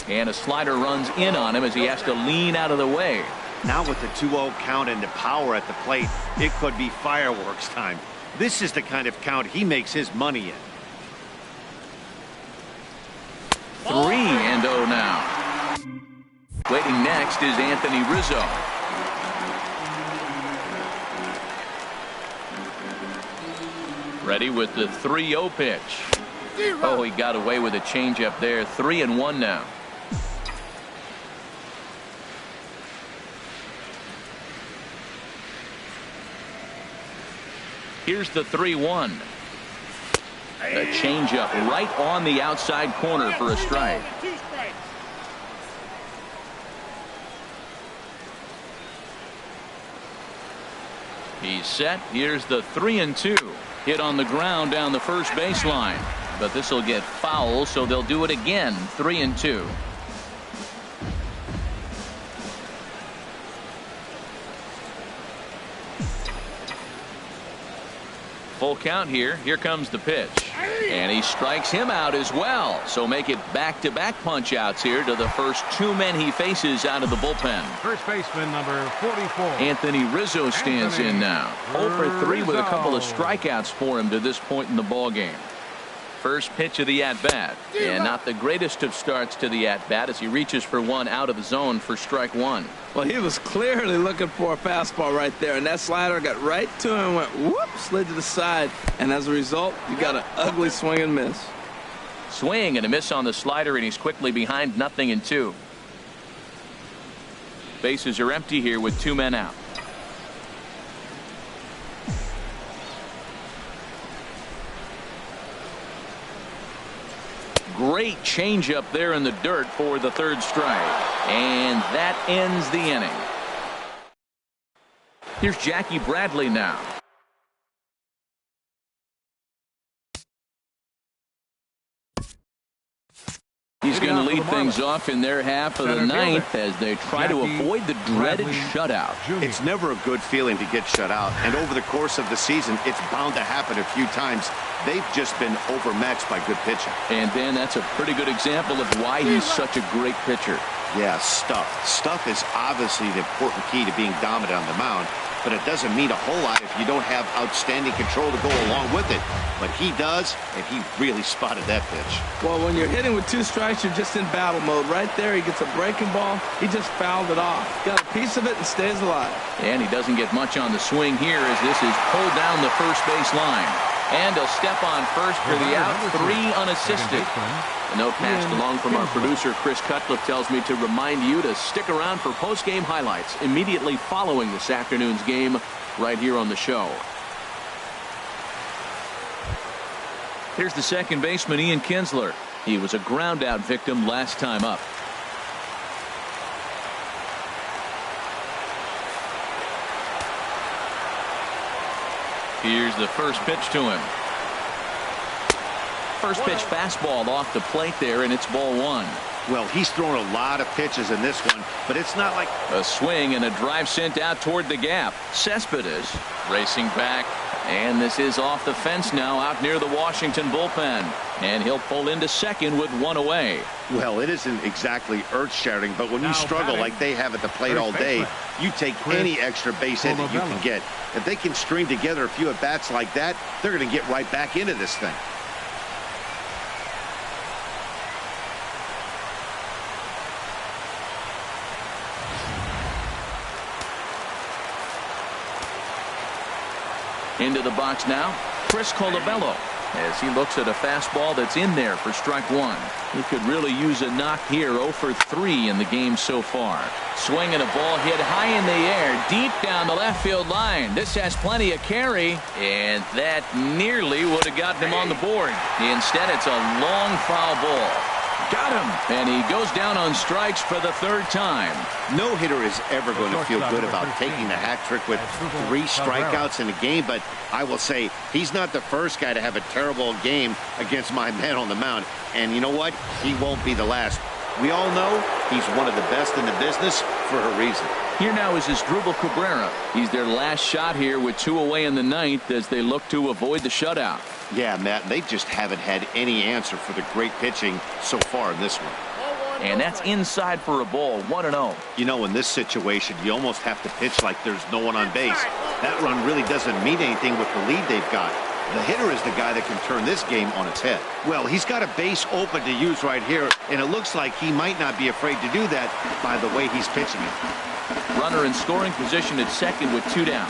And a slider runs in on him as he has to lean out of the way. Now with the 2-0 count and the power at the plate, it could be fireworks time. This is the kind of count he makes his money in. 3-0 now. Waiting next is Anthony Rizzo. Ready with the 3-0 pitch. Oh, he got away with a changeup there. 3-1 now. Here's the 3-1. A changeup right on the outside corner for a strike. He's set. Here's the 3-2. Hit on the ground down the first baseline. But this will get foul, so they'll do it again. 3-2. Full count here. Here comes the pitch. And he strikes him out as well. So make it back-to-back punch-outs here to the first two men he faces out of the bullpen. First baseman number 44. Anthony Rizzo stands in now. 0 for 3 with a couple of strikeouts for him to this point in the ballgame. First pitch of the at-bat. And not the greatest of starts to the at-bat as he reaches for one out of the zone for strike one. Well, he was clearly looking for a fastball right there, and that slider got right to him and went whoop, slid to the side. And as a result, you got an ugly swing and miss. Swing and a miss on the slider, and he's quickly behind 0-2. Bases are empty here with 2 men out. Great changeup there in the dirt for the third strike. And that ends the inning. Here's Jackie Bradley now. He's going to lead things off in their half of the ninth as they try to avoid the dreaded shutout. It's never a good feeling to get shut out, and over the course of the season, it's bound to happen a few times. They've just been overmatched by good pitching. And Dan, that's a pretty good example of why he's such a great pitcher. Yeah, stuff. Stuff is obviously the important key to being dominant on the mound, but it doesn't mean a whole lot if you don't have outstanding control to go along with it. But he does, and he really spotted that pitch. Well, when you're hitting with 2 strikes, you're just in battle mode. Right there, he gets a breaking ball. He just fouled it off. Got a piece of it and stays alive. And he doesn't get much on the swing here as this is pulled down the first base line. And he'll step on first for the out, 3 unassisted. A note passed along from our producer, Chris Cutcliffe, tells me to remind you to stick around for post-game highlights immediately following this afternoon's game right here on the show. Here's the second baseman, Ian Kinsler. He was a ground-out victim last time up. Here's the first pitch to him. First pitch fastball off the plate there, and it's ball 1. Well, he's thrown a lot of pitches in this one, but it's not like a swing and a drive sent out toward the gap. Cespedes racing back, and this is off the fence now out near the Washington bullpen. And he'll pull into second with 1 away. Well, it isn't exactly earth-shattering, but when you struggle like they have at the plate all day, you take any extra base hit that you can get. If they can string together a few at-bats like that, they're going to get right back into this thing. Into the box now, Chris Colabello, as he looks at a fastball that's in there for strike 1. He could really use a knock here. 0 for 3 in the game so far. Swinging a ball hit high in the air, deep down the left field line. This has plenty of carry, and that nearly would have gotten him on the board. Instead, it's a long foul ball. Got him, and he goes down on strikes for the 3rd time. No hitter is ever going to feel good about taking the hat trick with 3 strikeouts in a game, but I will say he's not the first guy to have a terrible game against my man on the mound. And you know what? He won't be the last. We all know he's one of the best in the business for a reason. Here now is Asdrubal Cabrera. He's their last shot here with 2 away in the 9th as they look to avoid the shutout. Yeah, Matt, they just haven't had any answer for the great pitching so far in this one. And that's inside for a ball, 1-0. You know, in this situation, you almost have to pitch like there's no one on base. That run really doesn't mean anything with the lead they've got. The hitter is the guy that can turn this game on its head. Well, he's got a base open to use right here, and it looks like he might not be afraid to do that by the way he's pitching it. Runner in scoring position at second with 2 down.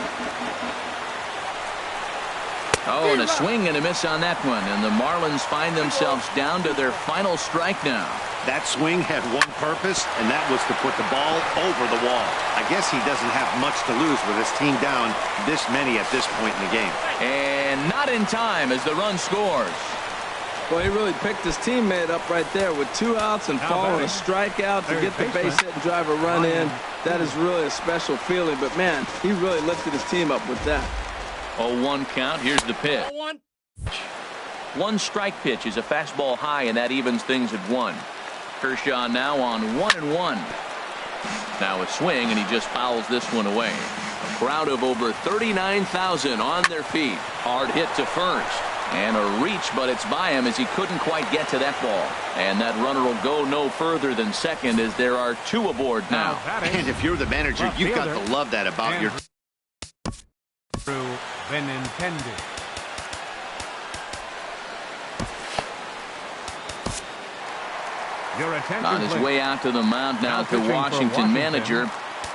Oh, and a swing and a miss on that one, and the Marlins find themselves down to their final strike now. That swing had one purpose, and that was to put the ball over the wall. I guess he doesn't have much to lose with his team down this many at this point in the game. And not in time as the run scores. Well, he really picked his teammate up right there with 2 outs and following a strikeout to get the base hit and drive a run in. That is really a special feeling, but man, he really lifted his team up with that. 0-1 count. Here's the pitch. 1 strike pitch is a fastball high, and that evens things at 1. Kershaw now on 1-1. Now a swing, and he just fouls this one away. A crowd of over 39,000 on their feet. Hard hit to first. And a reach, but it's by him as he couldn't quite get to that ball. And that runner will go no further than second as there are 2 aboard now. And if you're the manager, you've got to love that about your... On his way out to the mound now to Washington manager.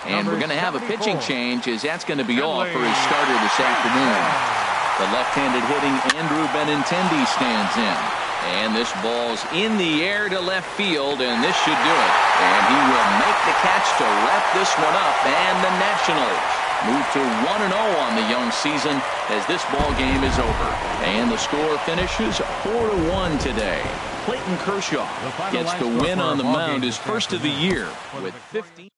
And we're going to have a pitching change as that's going to be all for his starter this afternoon. The left-handed hitting Andrew Benintendi stands in. And this ball's in the air to left field, and this should do it. And he will make the catch to wrap this one up, and the Nationals move to 1-0 on the young season as this ball game is over. And the score finishes 4-1 today. Clayton Kershaw gets the win on the mound, his first of the year with 15.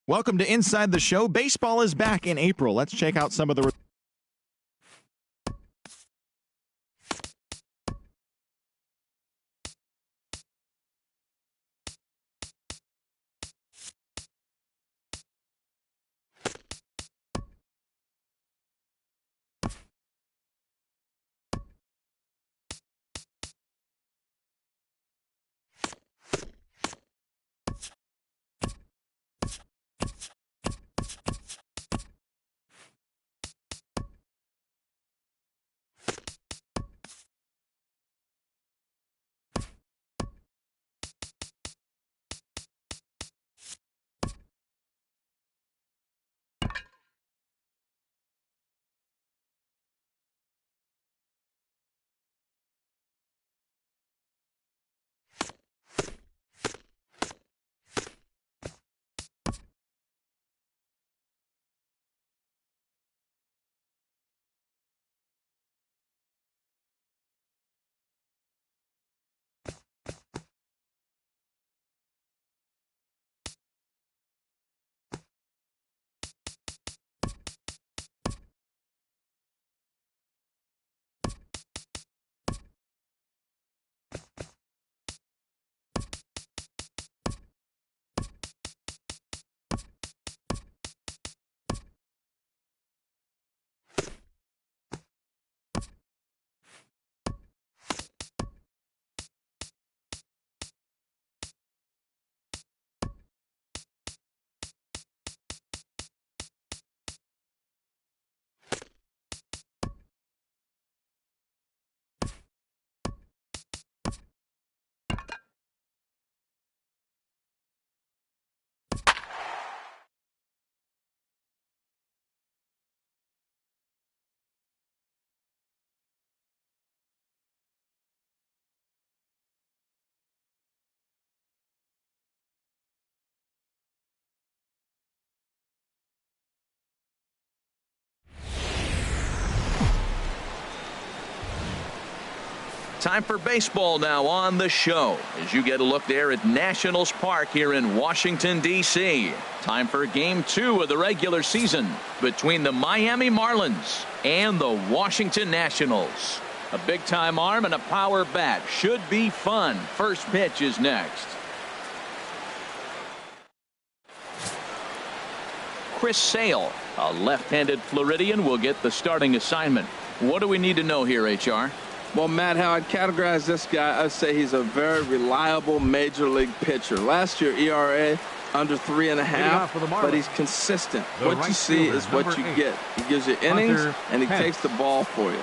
Welcome to Inside the Show. Baseball is back in April. Let's check out some of the Time for baseball now on the show as you get a look there at Nationals Park here in Washington, D.C. Time for Game 2 of the regular season between the Miami Marlins and the Washington Nationals. A big-time arm and a power bat. Should be fun. First pitch is next. Chris Sale, a left-handed Floridian, will get the starting assignment. What do we need to know here, HR? Well, Matt, how I'd categorize this guy, I'd say he's a very reliable major league pitcher. Last year, ERA under 3.5, but he's consistent. What you see is what you get. He gives you innings, and he takes the ball for you.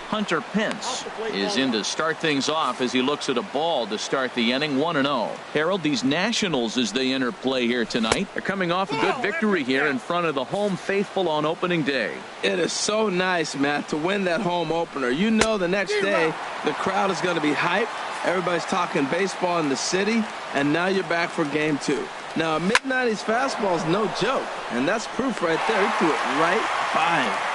Hunter Pence is in to start things off as he looks at a ball to start the inning. 1-0. Harold, these Nationals, as they enter play here tonight, are coming off a good victory here in front of the home faithful on opening day. It is so nice, Matt, to win that home opener. You know the next day the crowd is going to be hyped. Everybody's talking baseball in the city, and now you're back for Game 2. Now, a mid-90s fastball is no joke, and that's proof right there. He threw it right by him.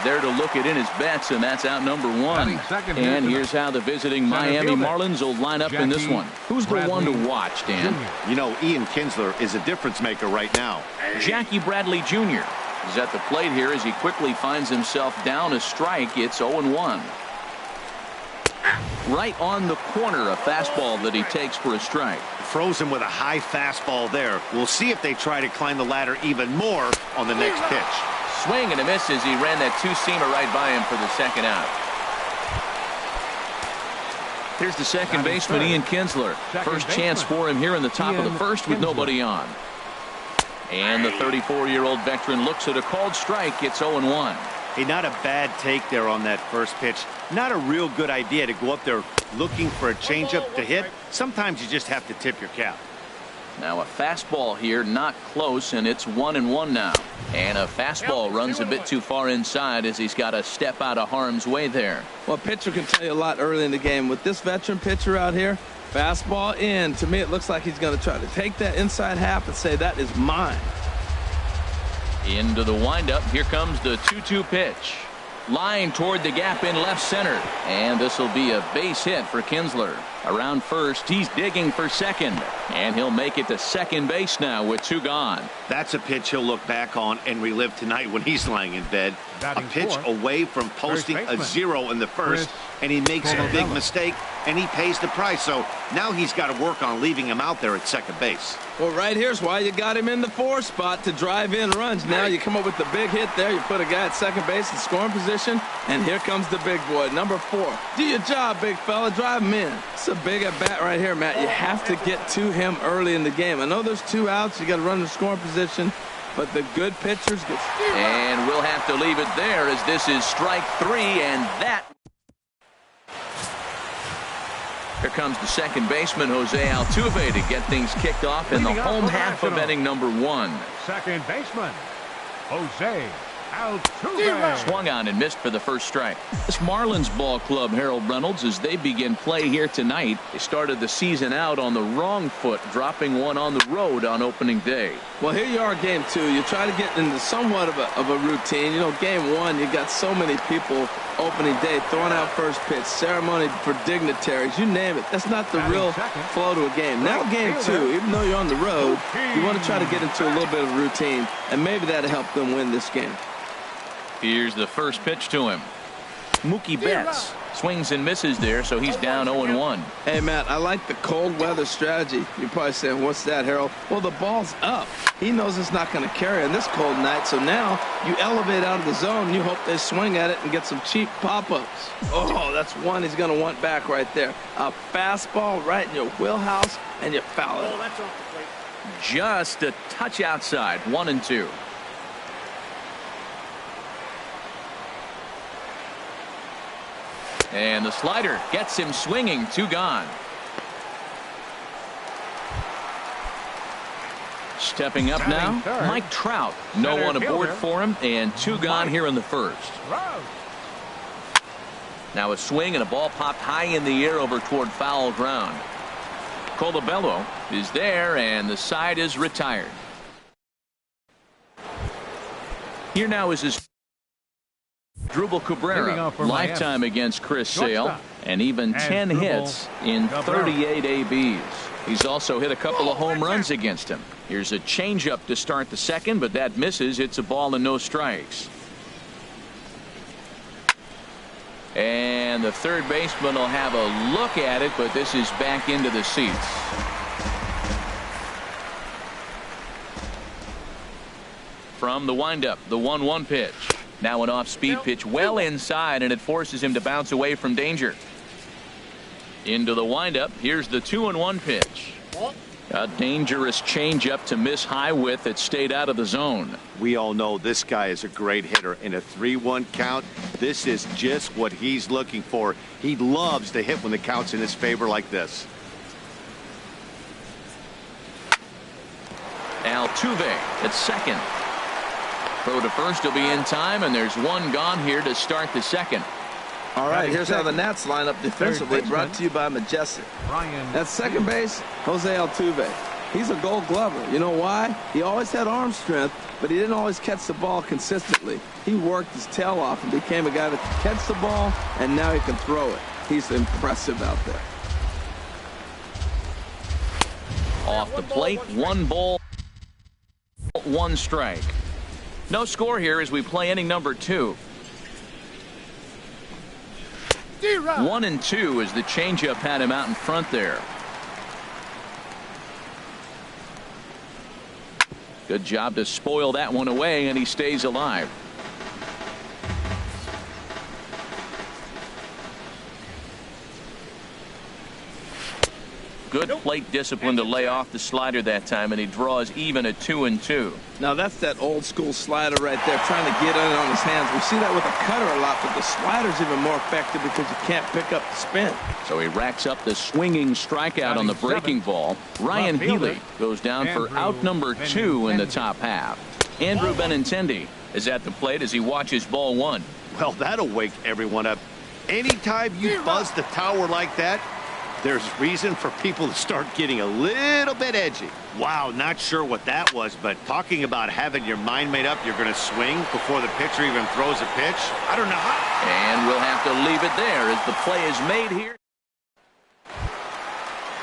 There to look it in his bets, and that's out number 1. And here's how the visiting Miami Marlins will line up in this one. Who's the one to watch, Dan? You know, Ian Kinsler is a difference maker right now. Jackie Bradley Jr. is at the plate here as he quickly finds himself down a strike. It's 0-1. Right on the corner, a fastball that he takes for a strike. Froze him with a high fastball there. We'll see if they try to climb the ladder even more on the next pitch. Swing and a miss as he ran that two-seamer right by him for the second out. Here's the second baseman, Ian Kinsler. First chance for him here in the top of the first with nobody on. And the 34-year-old veteran looks at a called strike. It's 0-1. Hey, not a bad take there on that first pitch. Not a real good idea to go up there looking for a changeup to hit. Sometimes you just have to tip your cap. Now a fastball here, not close, and it's 1-1 now. And a fastball runs a bit too far inside as he's got to step out of harm's way there. Well, a pitcher can tell you a lot early in the game. With this veteran pitcher out here, fastball in. To me, it looks like he's going to try to take that inside half and say, that is mine. Into the windup. Here comes the 2-2 pitch. Line toward the gap in left center. And this will be a base hit for Kinsler. Around first, he's digging for second. And he'll make it to second base now with 2 gone. That's a pitch he'll look back on and relive tonight when he's lying in bed. A pitch away from posting a 0 in the first, and he makes a big mistake, and he pays the price. So now he's got to work on leaving him out there at second base. Well, right here's why you got him in the 4 spot to drive in runs. Now you come up with the big hit there. You put a guy at second base in scoring position, and here comes the big boy, number 4. Do your job, big fella. Drive him in. It's a big at bat right here, Matt. You have to get to him early in the game. I know there's 2 outs. You got to run the scoring position, but the good pitchers get. And we'll have to leave it there as this is strike 3, and that. Here comes the second baseman, Jose Altuve, to get things kicked off in the home half of inning number 1. Second baseman, Jose Altuve. Swung on and missed for the first strike. This Marlins ball club, Harold Reynolds, as they begin play here tonight, they started the season out on the wrong foot, dropping one on the road on opening day. Well, here you are, Game 2. You try to get into somewhat of a routine. You know, Game 1, you got so many people opening day throwing out first pitch, ceremony for dignitaries, you name it. That's not the real flow to a game. Now Game 2, even though you're on the road, you want to try to get into a little bit of routine, and maybe that'll help them win this game. Here's the first pitch to him. Mookie Betts swings and misses there, so he's down 0-1. Hey, Matt, I like the cold weather strategy. You're probably saying, what's that, Harold? Well, the ball's up. He knows it's not going to carry on this cold night, so now you elevate out of the zone. You hope they swing at it and get some cheap pop-ups. Oh, that's one he's going to want back right there. A fastball right in your wheelhouse, and you foul it. Just a touch outside, 1-2. And the slider gets him swinging. 2 gone. Stepping up now, Mike Trout. No one aboard for him, and 2 gone here in the first. Now a swing and a ball popped high in the air over toward foul ground. Colabello is there, and the side is retired. Here now is his Drupal Cabrera, lifetime against Chris Sale, and even 10 hits in 38 ABs. He's also hit a couple of home runs against him. Here's a changeup to start the second, but that misses. It's a ball and no strikes. And the third baseman will have a look at it, but this is back into the seats. From the windup, the 1-1 pitch. Now an off-speed pitch well inside, and it forces him to bounce away from danger. Into the windup. Here's the 2-1 pitch. A dangerous changeup to miss high with. It stayed out of the zone. We all know this guy is a great hitter. In a 3-1 count, this is just what he's looking for. He loves to hit when the count's in his favor like this. Altuve at second. Throw to first will be in time, and there's one gone here to start the second. All right, here's how the Nats line up defensively, brought to you by Majestic. At second base, Jose Altuve. He's a Gold Glover. You know why? He always had arm strength, but he didn't always catch the ball consistently. He worked his tail off and became a guy that could catch the ball, and now he can throw it. He's impressive out there. Off the plate, 1 ball, 1 strike. No score here as we play inning number 2. 1-2 as the changeup had him out in front there. Good job to spoil that one away, and he stays alive. Good plate discipline to lay off the slider that time, and he draws even at 2-2. Now that's that old school slider right there, trying to get in on his hands. We see that with a cutter a lot, but the slider's even more effective because you can't pick up the spin. So he racks up the swinging strikeout on the breaking ball. Ryan Healy goes down for out number 2 in the top half. Andrew Benintendi is at the plate as he watches ball 1. Well, that'll wake everyone up. Anytime you buzz the tower like that, there's reason for people to start getting a little bit edgy. Wow, not sure what that was, but talking about having your mind made up you're going to swing before the pitcher even throws a pitch, I don't know how. And we'll have to leave it there as the play is made here.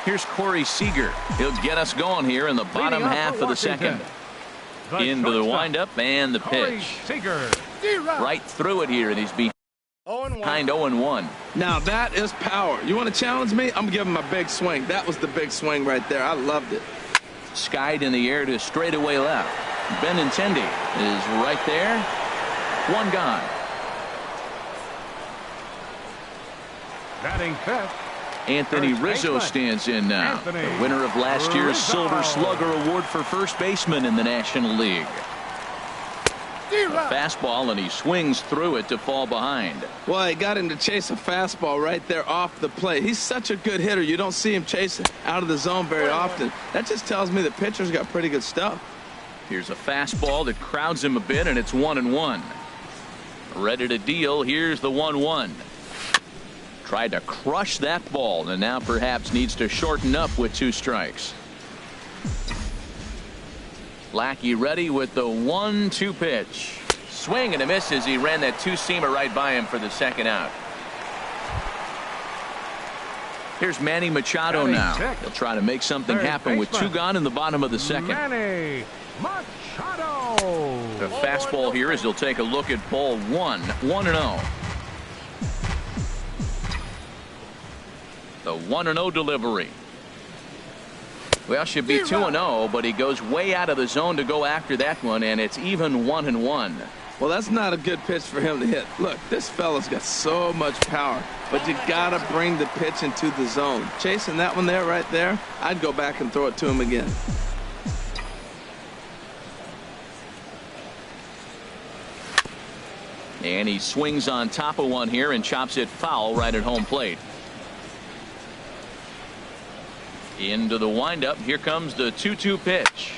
Here's Corey Seager. He'll get us going here in the bottom half of the second. Into the windup and the pitch. Right through it here, and he's behind 0-1. Now that is power. You want to challenge me? I'm giving him a big swing. That was the big swing right there. I loved it. Skied in the air to straightaway left. Benintendi is right there. 1 gone. Batting fifth, Anthony Rizzo stands in now. The winner of last year's Silver Slugger Award for first baseman in the National League. A fastball, and he swings through it to fall behind. Well, he got him to chase a fastball right there off the plate. He's such a good hitter. You don't see him chasing out of the zone very often. That just tells me the pitcher's got pretty good stuff. Here's a fastball that crowds him a bit, and it's 1-1. Ready to deal. Here's the 1-1. Tried to crush that ball, and now perhaps needs to shorten up with 2 strikes. Lackey ready with the 1-2 pitch. Swing and a miss as he ran that 2-seamer right by him for the second out. Here's Manny Machado now. He'll try to make something happen with 2 gone in the bottom of the second. Manny Machado. The fastball here as he'll take a look at ball 1. 1-0. The 1-0 delivery. Well, should be 2-0, but he goes way out of the zone to go after that one, and it's even 1-1. Well, that's not a good pitch for him to hit. Look, this fella's got so much power, but you got to bring the pitch into the zone. Chasing that one there, right there, I'd go back and throw it to him again. And he swings on top of one here and chops it foul right at home plate. Into the windup. Here comes the 2-2 pitch.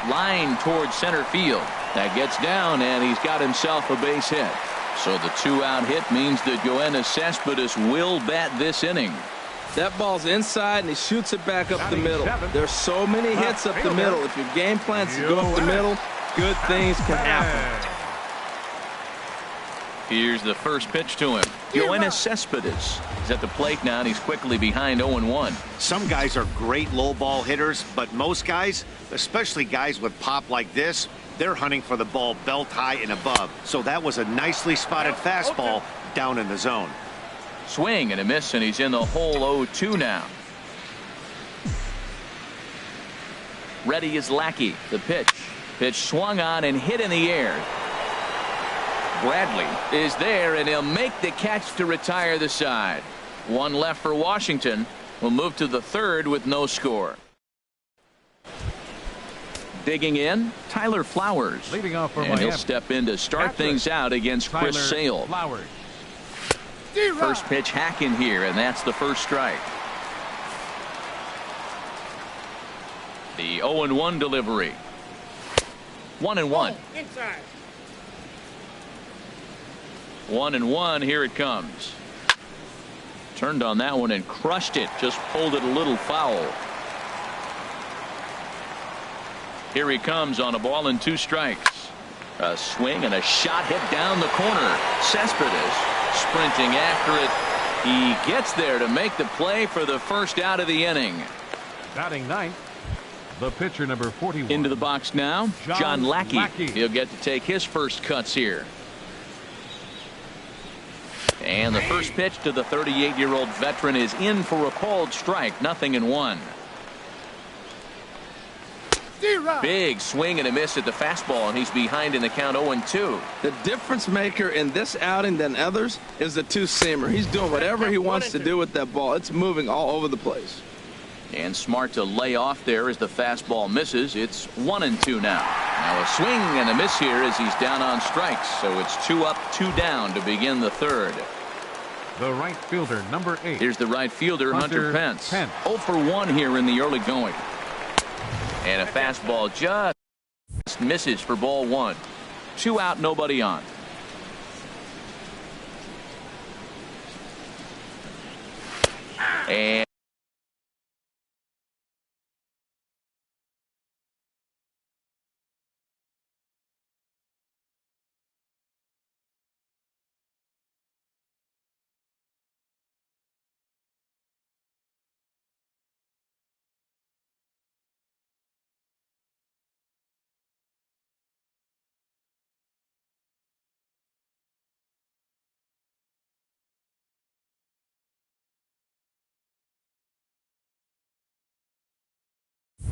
Line towards center field. That gets down, and he's got himself a base hit. So the 2-out hit means that Yoenis Cespedes will bat this inning. That ball's inside, and he shoots it back up the middle. There's so many hits up the middle. If your game plan's to go up the middle, good things can happen. Here's the first pitch to him. Yoenis Cespedes is at the plate now, and he's quickly behind 0-1. Some guys are great low ball hitters, but most guys, especially guys with pop like this, they're hunting for the ball belt high and above. So that was a nicely spotted fastball down in the zone. Swing and a miss, and he's in the hole 0-2 now. Ready is Lackey. The pitch. Pitch swung on and hit in the air. Bradley is there, and he'll make the catch to retire the side. One left for Washington. We'll move to the third with no score. Digging in, Tyler Flowers. Leading off for and Miami. He'll step in to start things out against Tyler Chris Sale. Flowers. First pitch hack in here, and that's the first strike. The 0-1 delivery. 1-1. Inside. 1-1. Here it comes. Turned on that one and crushed it. Just pulled it a little foul. Here he comes on a ball and 2 strikes. A swing and a shot hit down the corner. Cespedes sprinting after it. He gets there to make the play for the first out of the inning. Batting ninth, the pitcher number 41. Into the box now, John Lackey. Lackey. He'll get to take his first cuts here. And the first pitch to the 38-year-old veteran is in for a called strike. 0-1. Big swing and a miss at the fastball, and he's behind in the count 0-2. The difference maker in this outing than others is the two-seamer. He's doing whatever he wants to do with that ball. It's moving all over the place. And smart to lay off there as the fastball misses. It's 1-2 now. Now a swing and a miss here as he's down on strikes. So it's 2 up, 2 down to begin the third. The right fielder, number 8. Here's the right fielder, Hunter Pence. 0 for 1 here in the early going. And a fastball just misses for ball 1. 2 out, nobody on.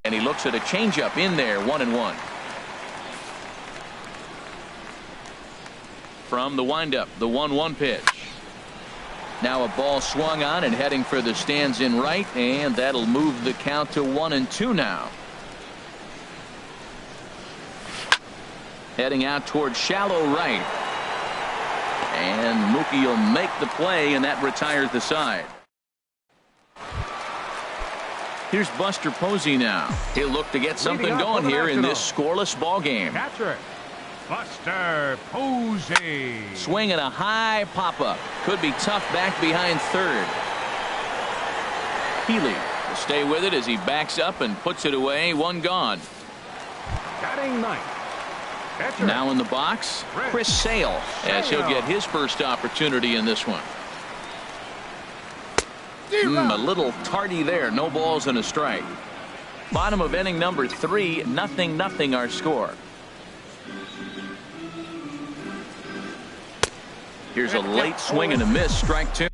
And he looks at a changeup in there. 1-1. From the windup, the 1-1 pitch. Now a ball swung on and heading for the stands in right, and that'll move the count to 1-2 now. Heading out towards shallow right. And Mookie will make the play, and that retires the side. Here's Buster Posey now. He'll look to get something going here in this scoreless ball game. Catcher, Buster Posey. Swing and a high pop-up. Could be tough back behind third. Healy will stay with it as he backs up and puts it away. 1 gone. Batting ninth. Catcher. Now in the box, Chris Sale, as he'll get his first opportunity in this one. A little tardy there. No balls and a strike. Bottom of inning number 3. 0-0 our score. Here's a late swing and a miss. Strike 2.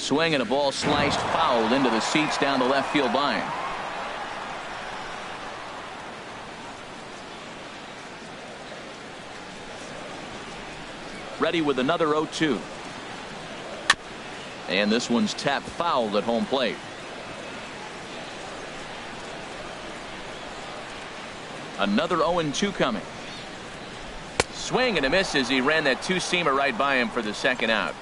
Swing and a ball sliced foul into the seats down the left field line. Ready with another 0-2. And this one's tapped foul at home plate. Another 0-2 coming. Swing and a miss as he ran that two-seamer right by him for the second out.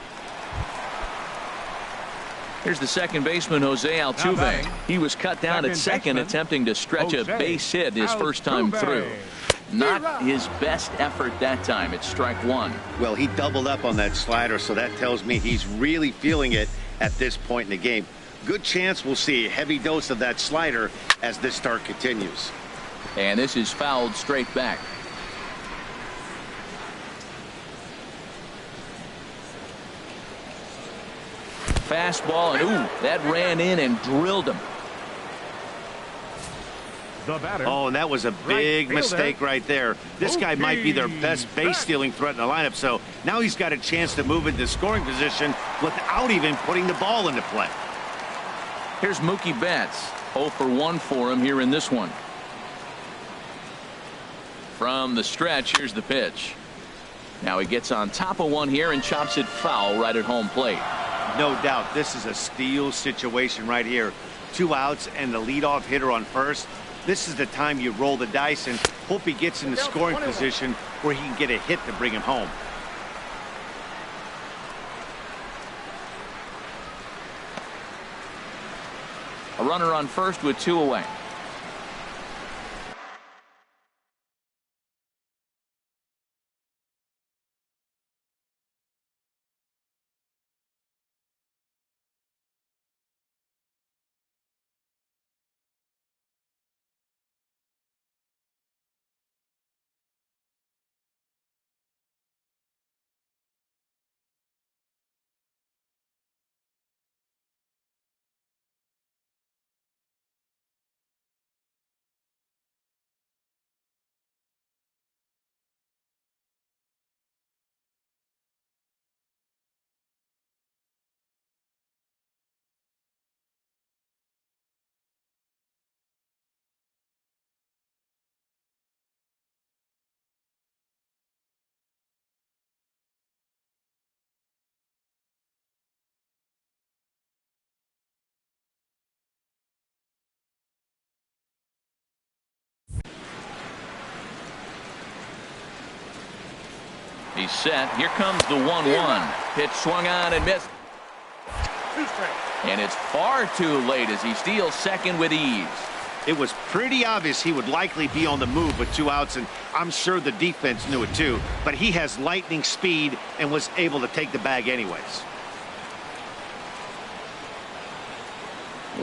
Here's the second baseman, Jose Altuve. He was cut down at second, attempting to stretch a base hit his first time through. Not his best effort that time. It's strike one. Well, he doubled up on that slider, so that tells me he's really feeling it at this point in the game. Good chance we'll see a heavy dose of that slider as this start continues. And this is fouled straight back. Fastball, and ooh, that ran in and drilled him. The batter. Oh, and that was a big mistake right there. This guy might be their best base stealing threat in the lineup, so now he's got a chance to move into scoring position without even putting the ball into play. Here's Mookie Betts. 0 for 1 for him here in this one. From the stretch, here's the pitch. Now he gets on top of one here and chops it foul right at home plate. No doubt this is a steal situation right here. 2 outs and the leadoff hitter on first. This is the time you roll the dice and hope he gets in the scoring position where he can get a hit to bring him home. A runner on first with 2 away. He's set. Here comes the 1-1. Pitch swung on and missed. And it's far too late as he steals second with ease. It was pretty obvious he would likely be on the move with 2 outs, and I'm sure the defense knew it too. But he has lightning speed and was able to take the bag anyways.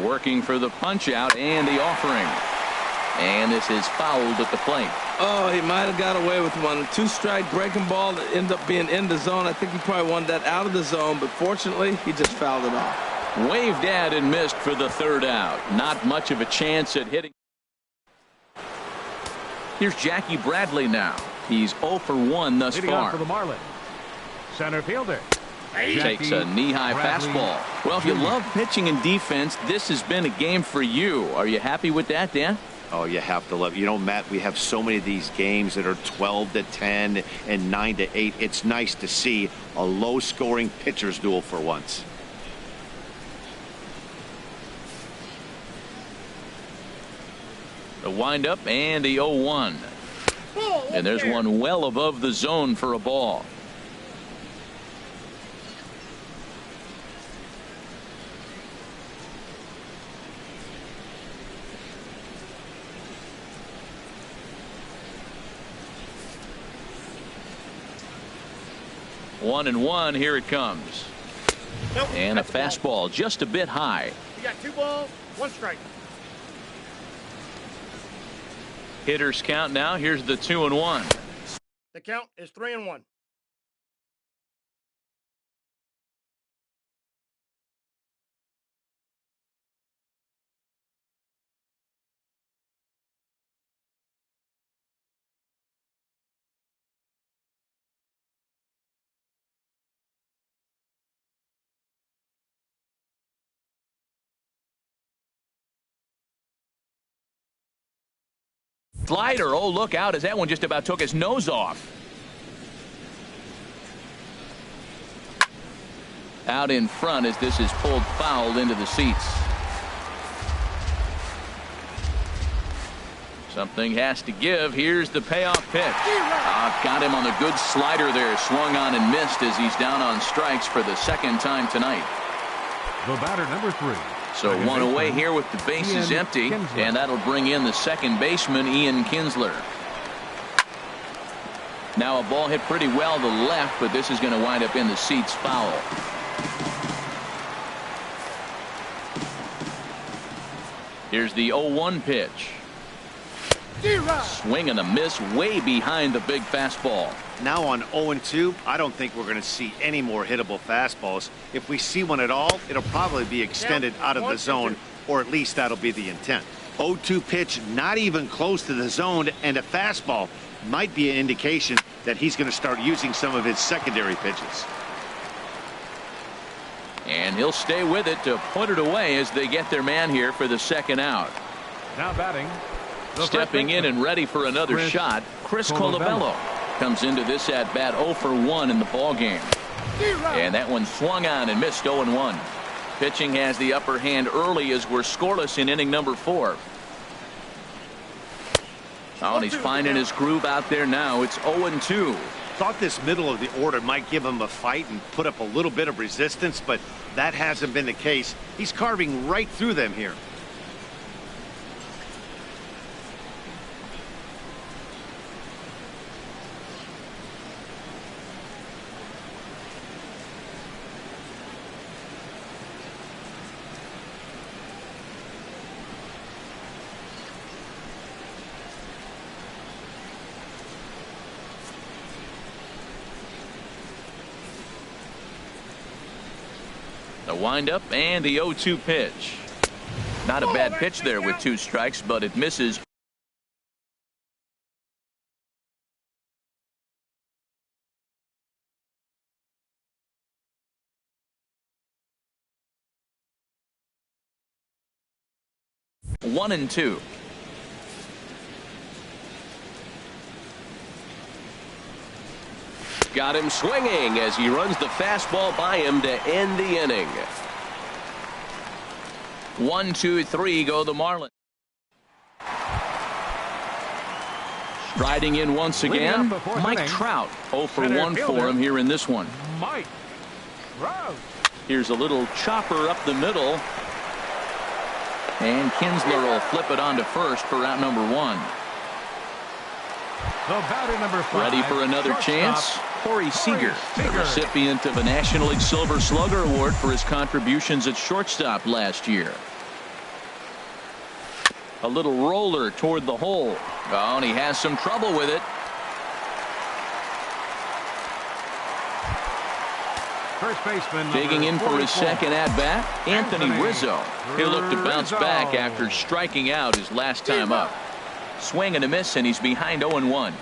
Working for the punch out and the offering. And this is fouled at the plate. Oh, he might have got away with one. 2-strike breaking ball that ended up being in the zone. I think he probably wanted that out of the zone, but fortunately, he just fouled it off. Waved at and missed for the third out. Not much of a chance at hitting. Here's Jackie Bradley now. He's 0 for 1 thus Leading far. off for the Marlins, center fielder. Takes a knee-high fastball. Well, if you love pitching and defense, this has been a game for you. Are you happy with that, Dan? Oh, you have to love it. You know, Matt, we have so many of these games that are 12-10 and 9-8. It's nice to see a low-scoring pitcher's duel for once. The windup and the 0-1. And there's one well above the zone for a ball. One and one, here it comes. And a fastball just a bit high. You got 2 balls, 1 strike. Hitters count now. Here's the 2-1. The count is 3-1. Slider. Oh, look out, as that one just about took his nose off. Out in front as this is pulled foul into the seats. Something has to give. Here's the payoff pitch. Got him on the good slider there. Swung on and missed as he's down on strikes for the second time tonight. The batter, number 3. So one away here with the bases empty, and that'll bring in the second baseman, Ian Kinsler. Now a ball hit pretty well to the left, but this is going to wind up in the seats foul. Here's the 0-1 pitch. Swing and a miss way behind the big fastball. Now on 0-2, I don't think we're going to see any more hittable fastballs. If we see one at all, it'll probably be extended out of the zone, or at least that'll be the intent. 0-2 pitch, not even close to the zone, and a fastball might be an indication that he's going to start using some of his secondary pitches. And he'll stay with it to put it away as they get their man here for the second out. Now batting. Stepping in and ready for another shot, Chris Colabello comes into this at bat 0 for 1 in the ball game. And that one swung on and missed 0-1. Pitching has the upper hand early as we're scoreless in inning number 4. Oh, and he's finding his groove out there now. It's 0-2. Thought this middle of the order might give him a fight and put up a little bit of resistance, but that hasn't been the case. He's carving right through them here. The windup and the 0-2 pitch. Not a bad pitch there with 2 strikes, but it misses. One and 2. Got him swinging as he runs the fastball by him to end the inning. 1, 2, 3 go the Marlins. Striding in once again, Mike Trout. 0 for 1 for him here in this one. Mike Trout. Here's a little chopper up the middle. And Kinsler will flip it on to first for out number 1. The batter, number 5. Ready for another chance? Corey Seager, the recipient of a National League Silver Slugger Award for his contributions at shortstop last year. A little roller toward the hole. Oh, and he has some trouble with it. First baseman Digging in for his 44. second at-bat, Anthony Rizzo. He'll look to bounce back after striking out his last time up. Swing and a miss, and he's behind 0-1.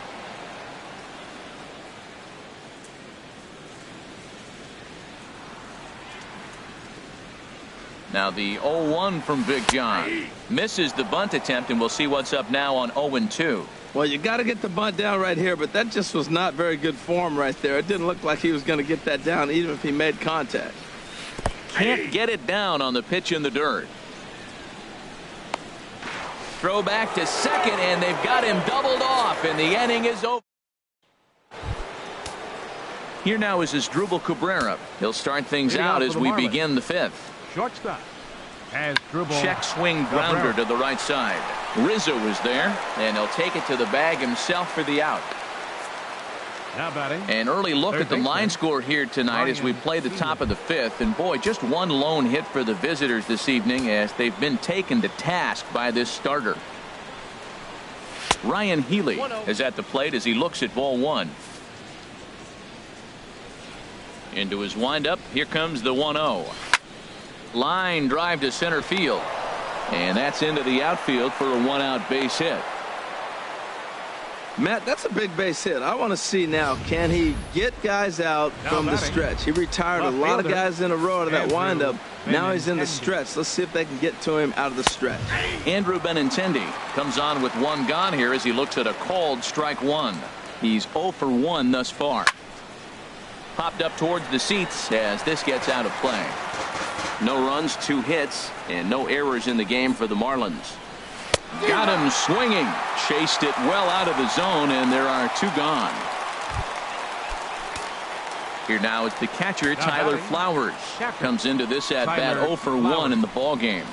Now the 0-1 from Big John. Misses the bunt attempt, and we'll see what's up now on 0-2. Well, you got to get the bunt down right here, but that just was not very good form right there. It didn't look like he was going to get that down even if he made contact. Can't get it down on the pitch in the dirt. Throw back to second, and they've got him doubled off, and the inning is over. Here now is Asdrubal Cabrera. He'll start things out as we begin the 5th. Shortstop. Asdrubal. Check swing grounder to the right side. Rizzo is there, and he'll take it to the bag himself for the out. Now batting. An early look at the line score here tonight as we play the top of the 5th. And boy, just one lone hit for the visitors this evening as they've been taken to task by this starter. Ryan Healy is at the plate as he looks at ball 1. Into his windup. Here comes the 1-0. Line drive to center field. And that's into the outfield for a 1-out base hit. Matt, that's a big base hit. I want to see now, can he get guys out from the stretch? He retired a lot of guys in a row out of that windup. Now he's in the stretch. Let's see if they can get to him out of the stretch. Andrew Benintendi comes on with one gone here as he looks at a called strike one. He's 0 for 1 thus far. Popped up towards the seats as this gets out of play. No runs, 2 hits, and no errors in the game for the Marlins. Got him swinging. Chased it well out of the zone, and there are 2 gone. Here now is the catcher, Tyler Flowers. Comes into this at bat 0 for 1 in the ball game.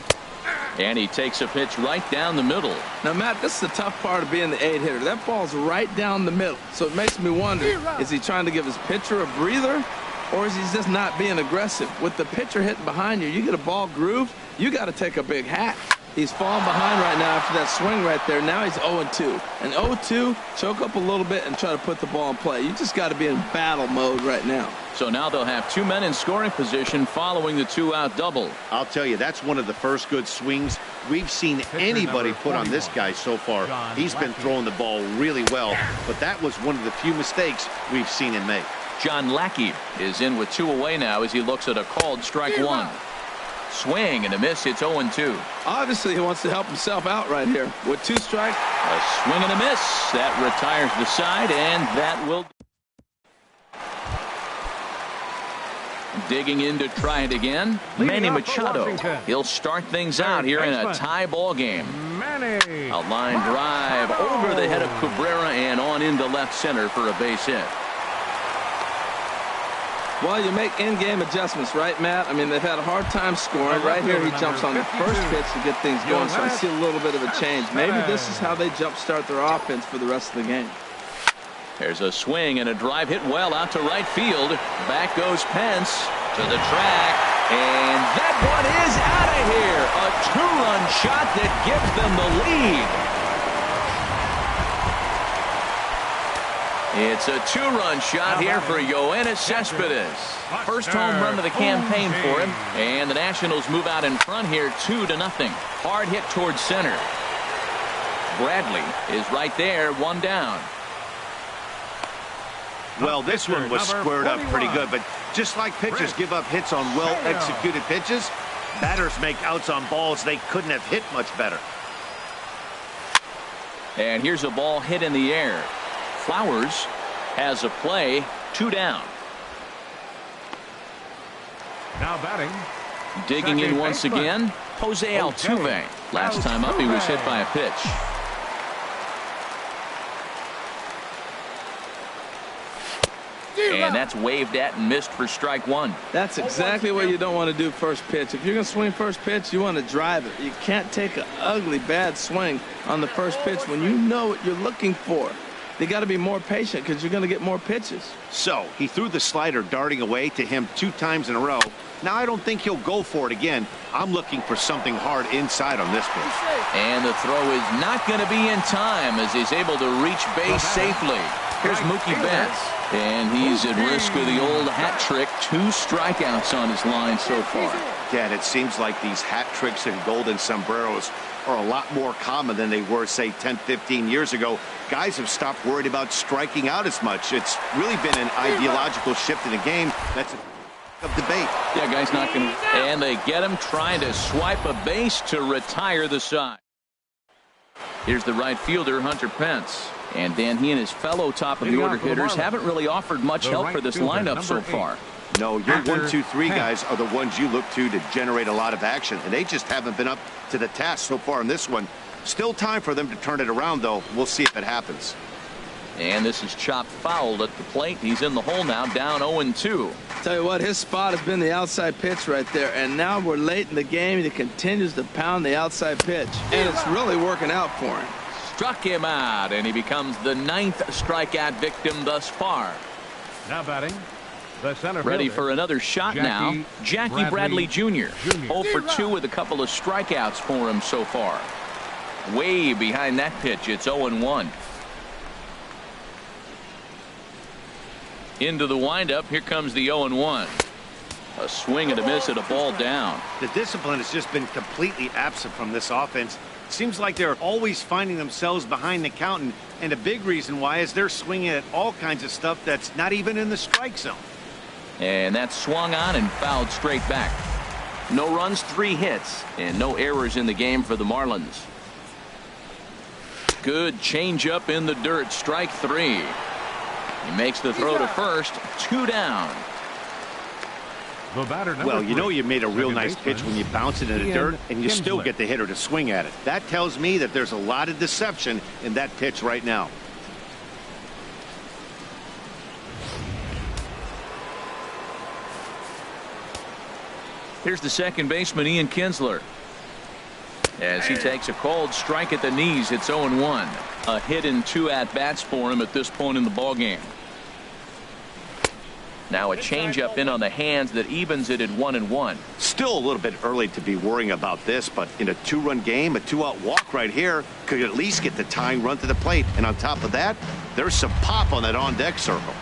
And he takes a pitch right down the middle. Now, Matt, this is the tough part of being the 8-hitter. That ball's right down the middle. So it makes me wonder, is he trying to give his pitcher a breather, or is he just not being aggressive? With the pitcher hitting behind you, you get a ball groove, you got to take a big hack. He's falling behind right now after that swing right there. Now he's 0-2. And 0-2, choke up a little bit and try to put the ball in play. You just got to be in battle mode right now. So now they'll have 2 men in scoring position following the 2-out double. I'll tell you, that's one of the first good swings we've seen anybody put on this guy so far. He's been throwing the ball really well, but that was one of the few mistakes we've seen him make. John Lackey is in with 2 away now as he looks at a called strike one. Swing and a miss. It's 0-2. Obviously, he wants to help himself out right here. With 2 strikes. A swing and a miss. That retires the side, and that will. Digging in to try it again. Manny Machado. He'll start things out here in a tie ball game. A line drive over the head of Cabrera and on into left center for a base hit. Well, you make in-game adjustments, right, Matt? I mean, they've had a hard time scoring. Right here, he jumps on the first pitch to get things going, so I see a little bit of a change. Maybe this is how they jumpstart their offense for the rest of the game. There's a swing and a drive hit well out to right field. Back goes Pence to the track, and that one is out of here. A 2-run shot that gives them the lead. It's a 2-run shot here for Yoenis Cespedes. First home run of the campaign for him, and the Nationals move out in front here 2-0. Hard hit towards center. Bradley is right there, 1 down. Well, this one was squared up pretty good, but just like pitchers give up hits on well-executed pitches, batters make outs on balls they couldn't have hit much better. And here's a ball hit in the air. Flowers has a play, 2 down. Now batting. Digging in once again, Jose Altuve. Last time up he was hit by a pitch. And that's waved at and missed for strike 1. That's exactly what you don't want to do first pitch. If you're going to swing first pitch, you want to drive it. You can't take an ugly, bad swing on the first pitch when you know what you're looking for. They got to be more patient because you're going to get more pitches. So he threw the slider darting away to him 2 times in a row. Now I don't think he'll go for it again. I'm looking for something hard inside on this pitch. And the throw is not going to be in time as he's able to reach base safely. Here's Mookie Betts, and he's at risk of the old hat trick. 2 strikeouts on his line so far. Dad, it seems like these hat tricks and golden sombreros are a lot more common than they were, say, 10, 15 years ago. Guys have stopped worried about striking out as much. It's really been an ideological shift in the game. That's a debate. Yeah, guys not going to. And they get him trying to swipe a base to retire the side. Here's the right fielder, Hunter Pence. And Dan, he and his fellow top-of-the-order hitters haven't really offered much help for this lineup so far. No, your 1, 2, 3 guys are the ones you look to generate a lot of action, and they just haven't been up to the task so far in this one. Still time for them to turn it around, though. We'll see if it happens. And this is chopped foul at the plate. He's in the hole now, down 0-2. Tell you what, his spot has been the outside pitch right there, and now we're late in the game. He continues to pound the outside pitch, and it's really working out for him. Struck him out, and he becomes the 9th strikeout victim thus far. Now batting. The center Ready fielder, for another shot now. Jackie Bradley Jr. 0 for 2 with a couple of strikeouts for him so far. Way behind that pitch. It's 0-1. Into the windup. Here comes the 0-1. A swing and a miss at a ball down. The discipline has just been completely absent from this offense. Seems like they're always finding themselves behind the count, and a big reason why is they're swinging at all kinds of stuff that's not even in the strike zone. And that's swung on and fouled straight back. No runs, 3 hits, and no errors in the game for the Marlins. Good changeup in the dirt, strike 3. He makes the throw to first, 2 down. The batter, Well, you know three. you made a real Second nice pitch baseman, when you bounce it in the Ian dirt and you still Kinsler. get the hitter to swing at it. That tells me that there's a lot of deception in that pitch right now. Here's the second baseman, Ian Kinsler. As he takes a cold strike at the knees, it's 0-1. A hit and 2 at-bats for him at this point in the ballgame. Now a changeup in on the hands that evens it at 1-1. Still a little bit early to be worrying about this, but in a 2-run game, a 2-out walk right here could at least get the tying run to the plate. And on top of that, there's some pop on that on-deck circle.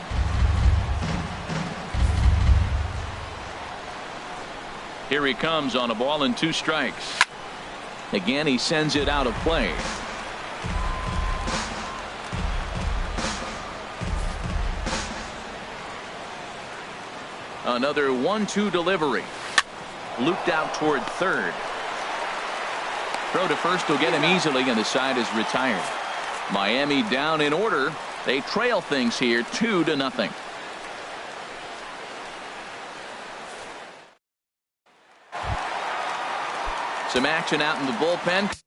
Here he comes on a ball and 2 strikes. Again, he sends it out of play. Another 1-2 delivery. Looped out toward third. Throw to first will get him easily, and the side is retired. Miami down in order. They trail things here 2-0. Some action out in the bullpen.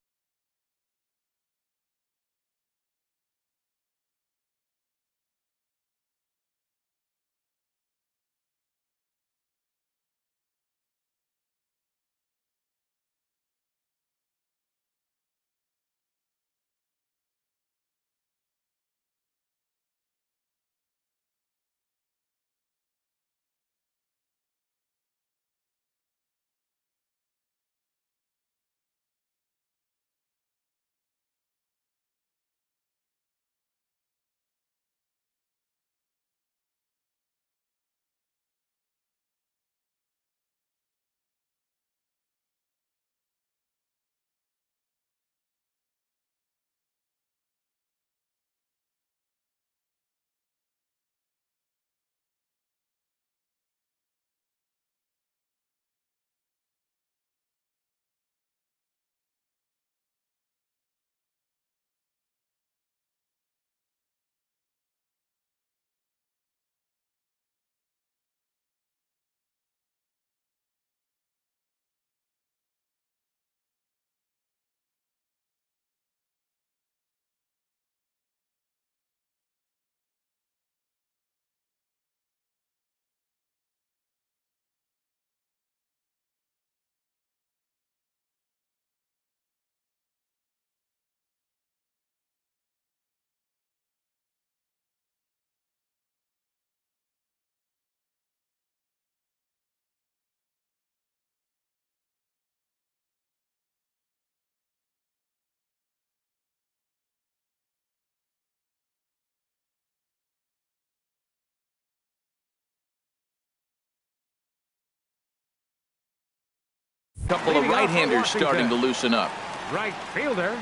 Couple of right-handers starting to loosen up. Right fielder.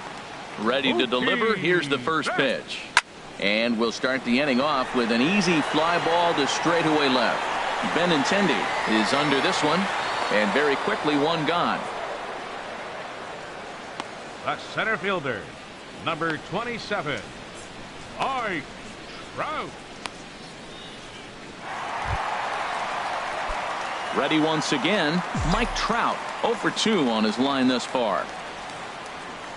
Ready to deliver. Here's the first pitch. And we'll start the inning off with an easy fly ball to straightaway left. Benintendi is under this one, and very quickly 1 gone. The center fielder, number 27, Ike Trout. Ready once again, Mike Trout, 0 for 2 on his line thus far.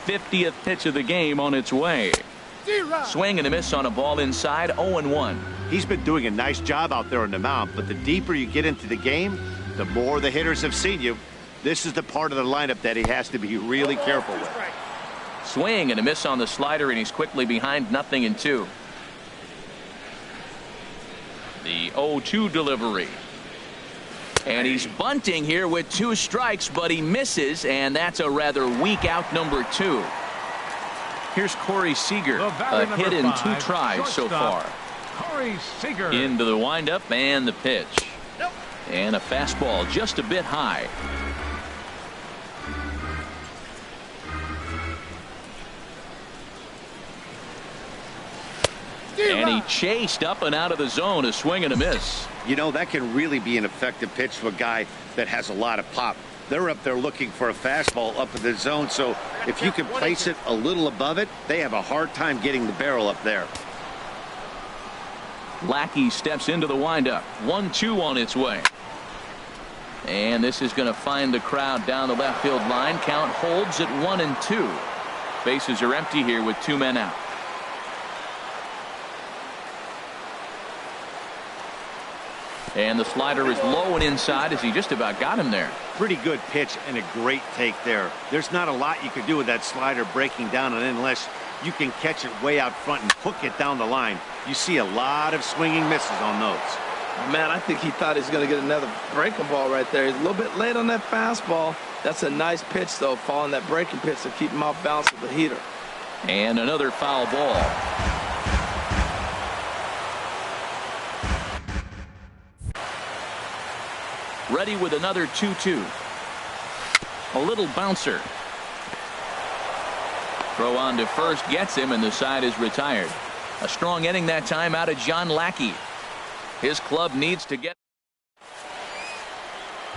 50th pitch of the game on its way. Swing and a miss on a ball inside, 0-1. He's been doing a nice job out there on the mound, but the deeper you get into the game, the more the hitters have seen you. This is the part of the lineup that he has to be really careful with. Swing and a miss on the slider, and he's quickly behind 0-2. The 0-2 delivery. And he's bunting here with 2 strikes, but he misses, and that's a rather weak out, number 2. Here's Corey Seager, a hit in 2 tries so far. Corey Seager. Into the windup and the pitch. And a fastball just a bit high. And he chased up and out of the zone, a swing and a miss. You know, that can really be an effective pitch to a guy that has a lot of pop. They're up there looking for a fastball up in the zone, so if you can place it a little above it, they have a hard time getting the barrel up there. Lackey steps into the windup. 1-2 on its way. And this is going to find the crowd down the left field line. Count holds at 1-2. Bases are empty here with 2 men out. And the slider is low and inside as he just about got him there. Pretty good pitch and a great take there. There's not a lot you can do with that slider breaking down and unless you can catch it way out front and hook it down the line. You see a lot of swinging misses on those. Man, I think he thought he was going to get another breaking ball right there. He's a little bit late on that fastball. That's a nice pitch, though, following that breaking pitch to keep him off balance with the heater. And another foul ball. Ready with another 2-2. A little bouncer. Throw on to first gets him, and the side is retired. A strong inning that time out of John Lackey. His club needs to get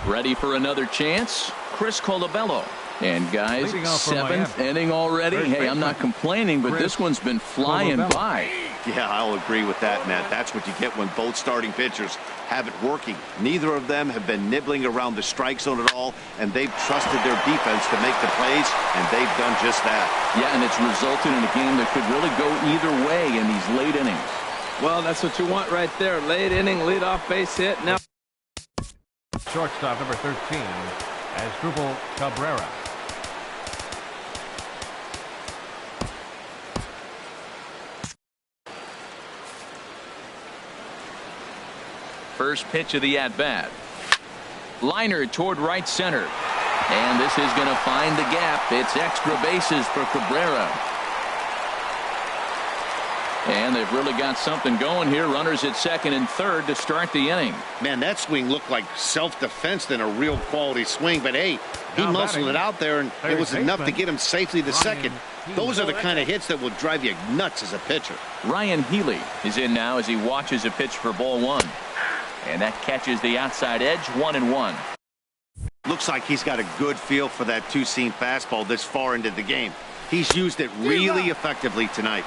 ready for another chance. Chris Colabello. And guys, 7th inning already. Hey, I'm not complaining, but this one's been flying by. Yeah, I'll agree with that, Matt. That's what you get when both starting pitchers have it working. Neither of them have been nibbling around the strike zone at all, and they've trusted their defense to make the plays, and they've done just that. Yeah, and it's resulted in a game that could really go either way in these late innings. Well, that's what you want right there. Late inning, leadoff base hit. Now, Shortstop number 13, Asdrubal Cabrera. First pitch of the at-bat. Liner toward right center. And this is going to find the gap. It's extra bases for Cabrera. And they've really got something going here. Runners at second and third to start the inning. Man, that swing looked like self-defense than a real quality swing. But, hey, he muscled it out there, and it was enough to get him safely to second. Those are the kind of hits that will drive you nuts as a pitcher. Ryan Healy is in now as he watches a pitch for ball 1. And that catches the outside edge, 1-1. Looks like he's got a good feel for that two-seam fastball this far into the game. He's used it really effectively tonight.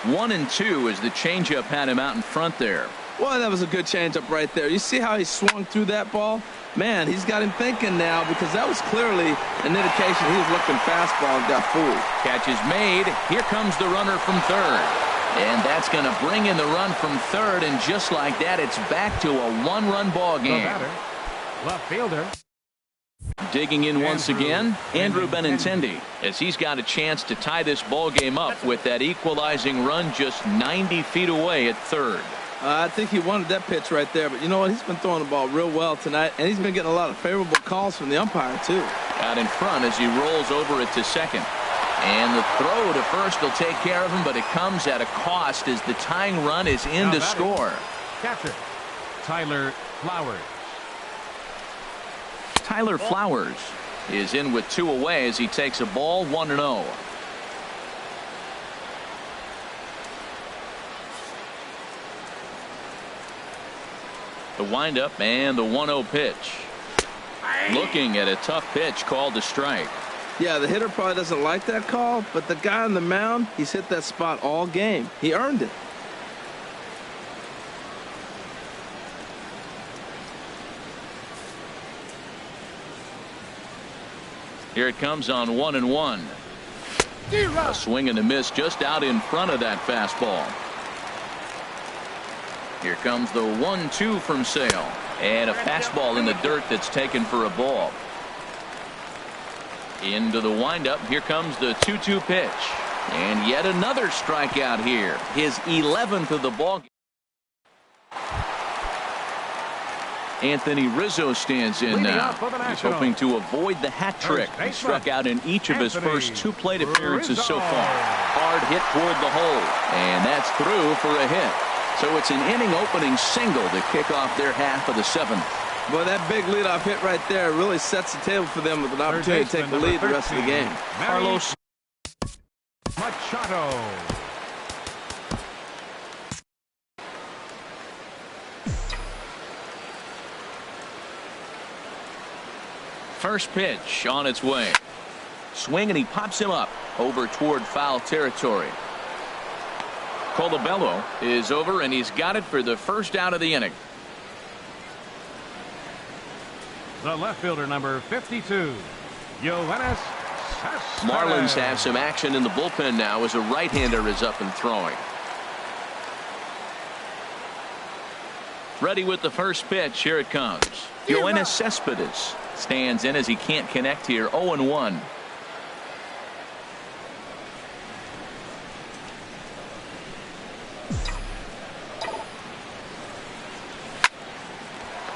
1-2 as the changeup had him out in front there. Well, that was a good changeup right there. You see how he swung through that ball? Man, he's got him thinking now because that was clearly an indication he was looking fastball and got fooled. Catch is made. Here comes the runner from third. And that's going to bring in the run from third, and just like that, it's back to a 1-run ball game. Left fielder. Digging in once again, Andrew Benintendi, as he's got a chance to tie this ball game up with that equalizing run just 90 feet away at third. I think he wanted that pitch right there, but you know what? He's been throwing the ball real well tonight, and he's been getting a lot of favorable calls from the umpire, too. Out in front as he rolls over it to second. And the throw to first will take care of him, but it comes at a cost as the tying run is in to score. Catcher, Tyler Flowers. Tyler Flowers is in with 2 away as he takes a ball 1-0. The windup and the 1-0 pitch. Looking at a tough pitch called to strike. Yeah, the hitter probably doesn't like that call, but the guy on the mound, he's hit that spot all game. He earned it. Here it comes on 1-1. A swing and a miss just out in front of that fastball. Here comes the 1-2 from Sale. And a fastball in the dirt that's taken for a ball. Into the windup. Here comes the 2-2 pitch. And yet another strikeout here. His 11th of the ball. Anthony Rizzo stands in now. He's hoping to avoid the hat trick. He struck out in each of his first 2 plate appearances so far. Hard hit toward the hole. And that's through for a hit. So it's an inning opening single to kick off their half of the 7th. Boy, that big leadoff hit right there really sets the table for them with an opportunity to take the lead the rest of the game. Carlos Machado. first pitch on its way. Swing, and he pops him up over toward foul territory. Colabello is over, and he's got it for the first out of the inning. The left fielder, number 52, Yoenis Cespedes. Marlins have some action in the bullpen now as a right-hander is up and throwing. Ready with the first pitch. Here it comes. Yoenis Cespedes stands in as he can't connect here. 0-1.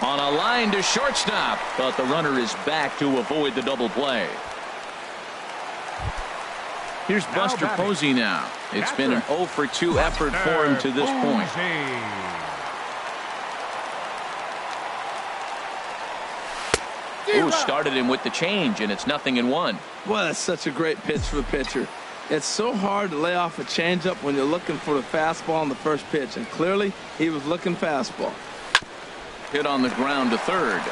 On a line to shortstop, but the runner is back to avoid the double play. Here's Buster Posey now. It's been an 0 for 2 effort for him to this point. Ooh, started him with the change, and it's 0-1. Well, that's such a great pitch for the pitcher. It's so hard to lay off a changeup when you're looking for the fastball on the first pitch, and clearly he was looking fastball. Hit on the ground to third,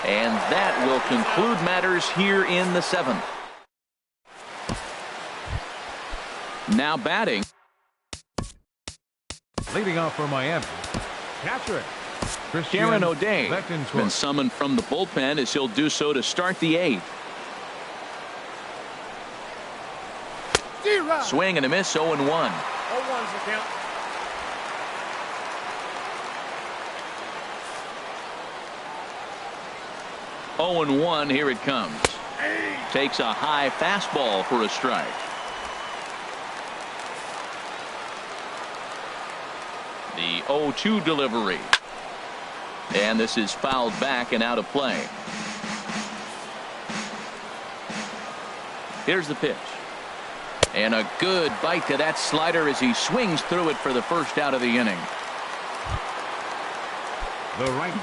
and that will conclude matters here in the 7th. Now batting. Leading off for Miami, catcher Aaron O'Day has been summoned from the bullpen as he'll do so to start the 8th. Swing and a miss. 0-1. 0-1's the count. Oh and 1. Here it comes. Takes a high fastball for a strike. The 0-2 delivery. And this is fouled back and out of play. Here's the pitch. And a good bite to that slider as he swings through it for the first out of the inning.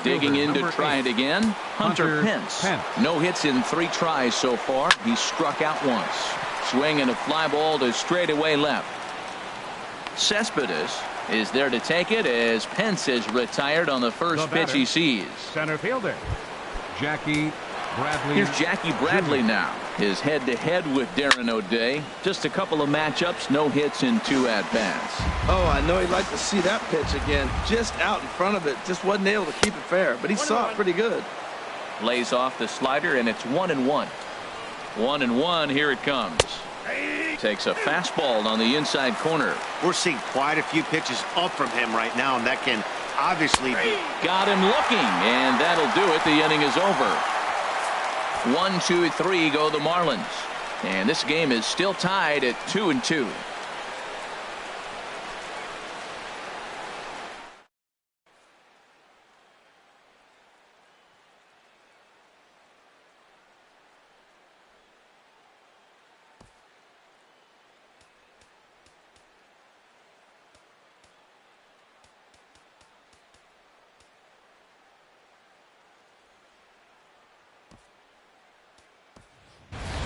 Digging in to try it again. Hunter Pence. No hits in 3 tries so far. He struck out once. Swing and a fly ball to straightaway left. Cespedes is there to take it as Pence is retired on the first pitch he sees. Center fielder Jackie Bradley. Here's Jackie Bradley now. His head-to-head with Darren O'Day. Just a couple of matchups, no hits in 2 at-bats. Oh, I know he'd like to see that pitch again. Just out in front of it. Just wasn't able to keep it fair, but he saw it pretty good. Lays off the slider, and it's 1-1. 1-1. Here it comes. Takes a fastball on the inside corner. We're seeing quite a few pitches up from him right now, and that can obviously be. Got him looking, and that'll do it. The inning is over. 1, 2, 3 go the Marlins. And this game is still tied at 2-2.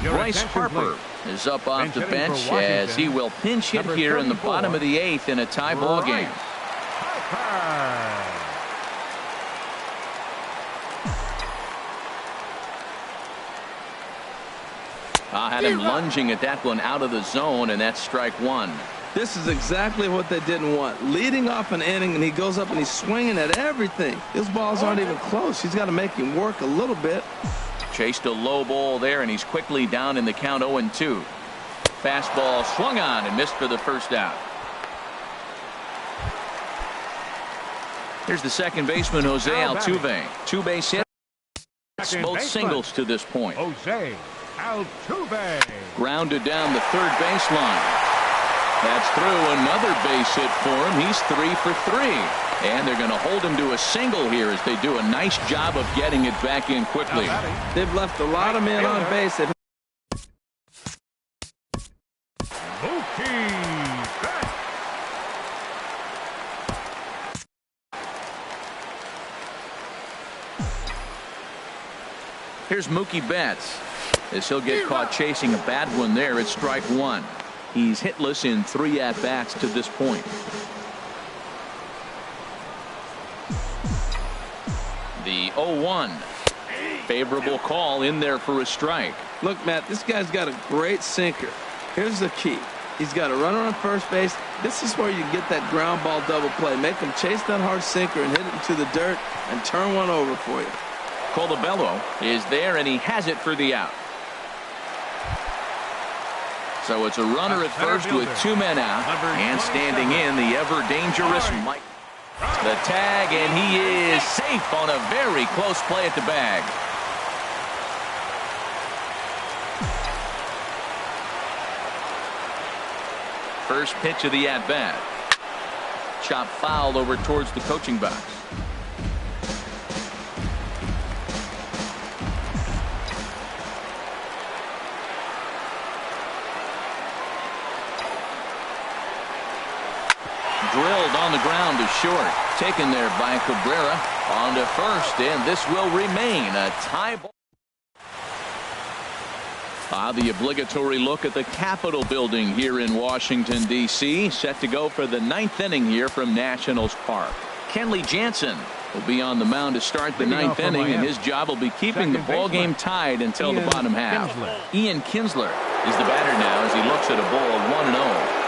Bryce Harper is up off the bench as he will pinch hit here in the bottom of the 8th in a tie ball game. I had him lunging at that one out of the zone, and that's strike 1. This is exactly what they didn't want. Leading off an inning, and he goes up and he's swinging at everything. His balls aren't even close. He's got to make him work a little bit. Chased a low ball there, and he's quickly down in the count. 0-2. Fastball swung on and missed for the first out. Here's the second baseman, Jose Altuve. 2 base hit. Both singles to this point. Jose Altuve. Grounded down the third baseline. That's through. Another base hit for him. He's 3 for 3. And they're going to hold him to a single here as they do a nice job of getting it back in quickly. They've left a lot of men on base. Here's Mookie Betts as he'll get caught chasing a bad one there. It's strike 1. He's hitless in 3 at-bats to this point. The 0-1. Favorable call in there for a strike. Look, Matt, this guy's got a great sinker. Here's the key. He's got a runner on first base. This is where you get that ground ball double play. Make him chase that hard sinker and hit it into the dirt and turn one over for you. Colabello is there, and he has it for the out. So it's a runner at first with 2 men out, and standing in the ever-dangerous Mike. The tag, and he is safe on a very close play at the bag. First pitch of the at-bat. Chop foul over towards the coaching box. Drilled on the ground to short. Taken there by Cabrera. On to first, and this will remain a tie ball. The obligatory look at the Capitol building here in Washington, D.C. Set to go for the 9th inning here from Nationals Park. Kenley Jansen will be on the mound to start the 9th inning, and his job will be keeping the ball game tied until the bottom half. Ian Kinsler is the batter now as he looks at a ball 1-0.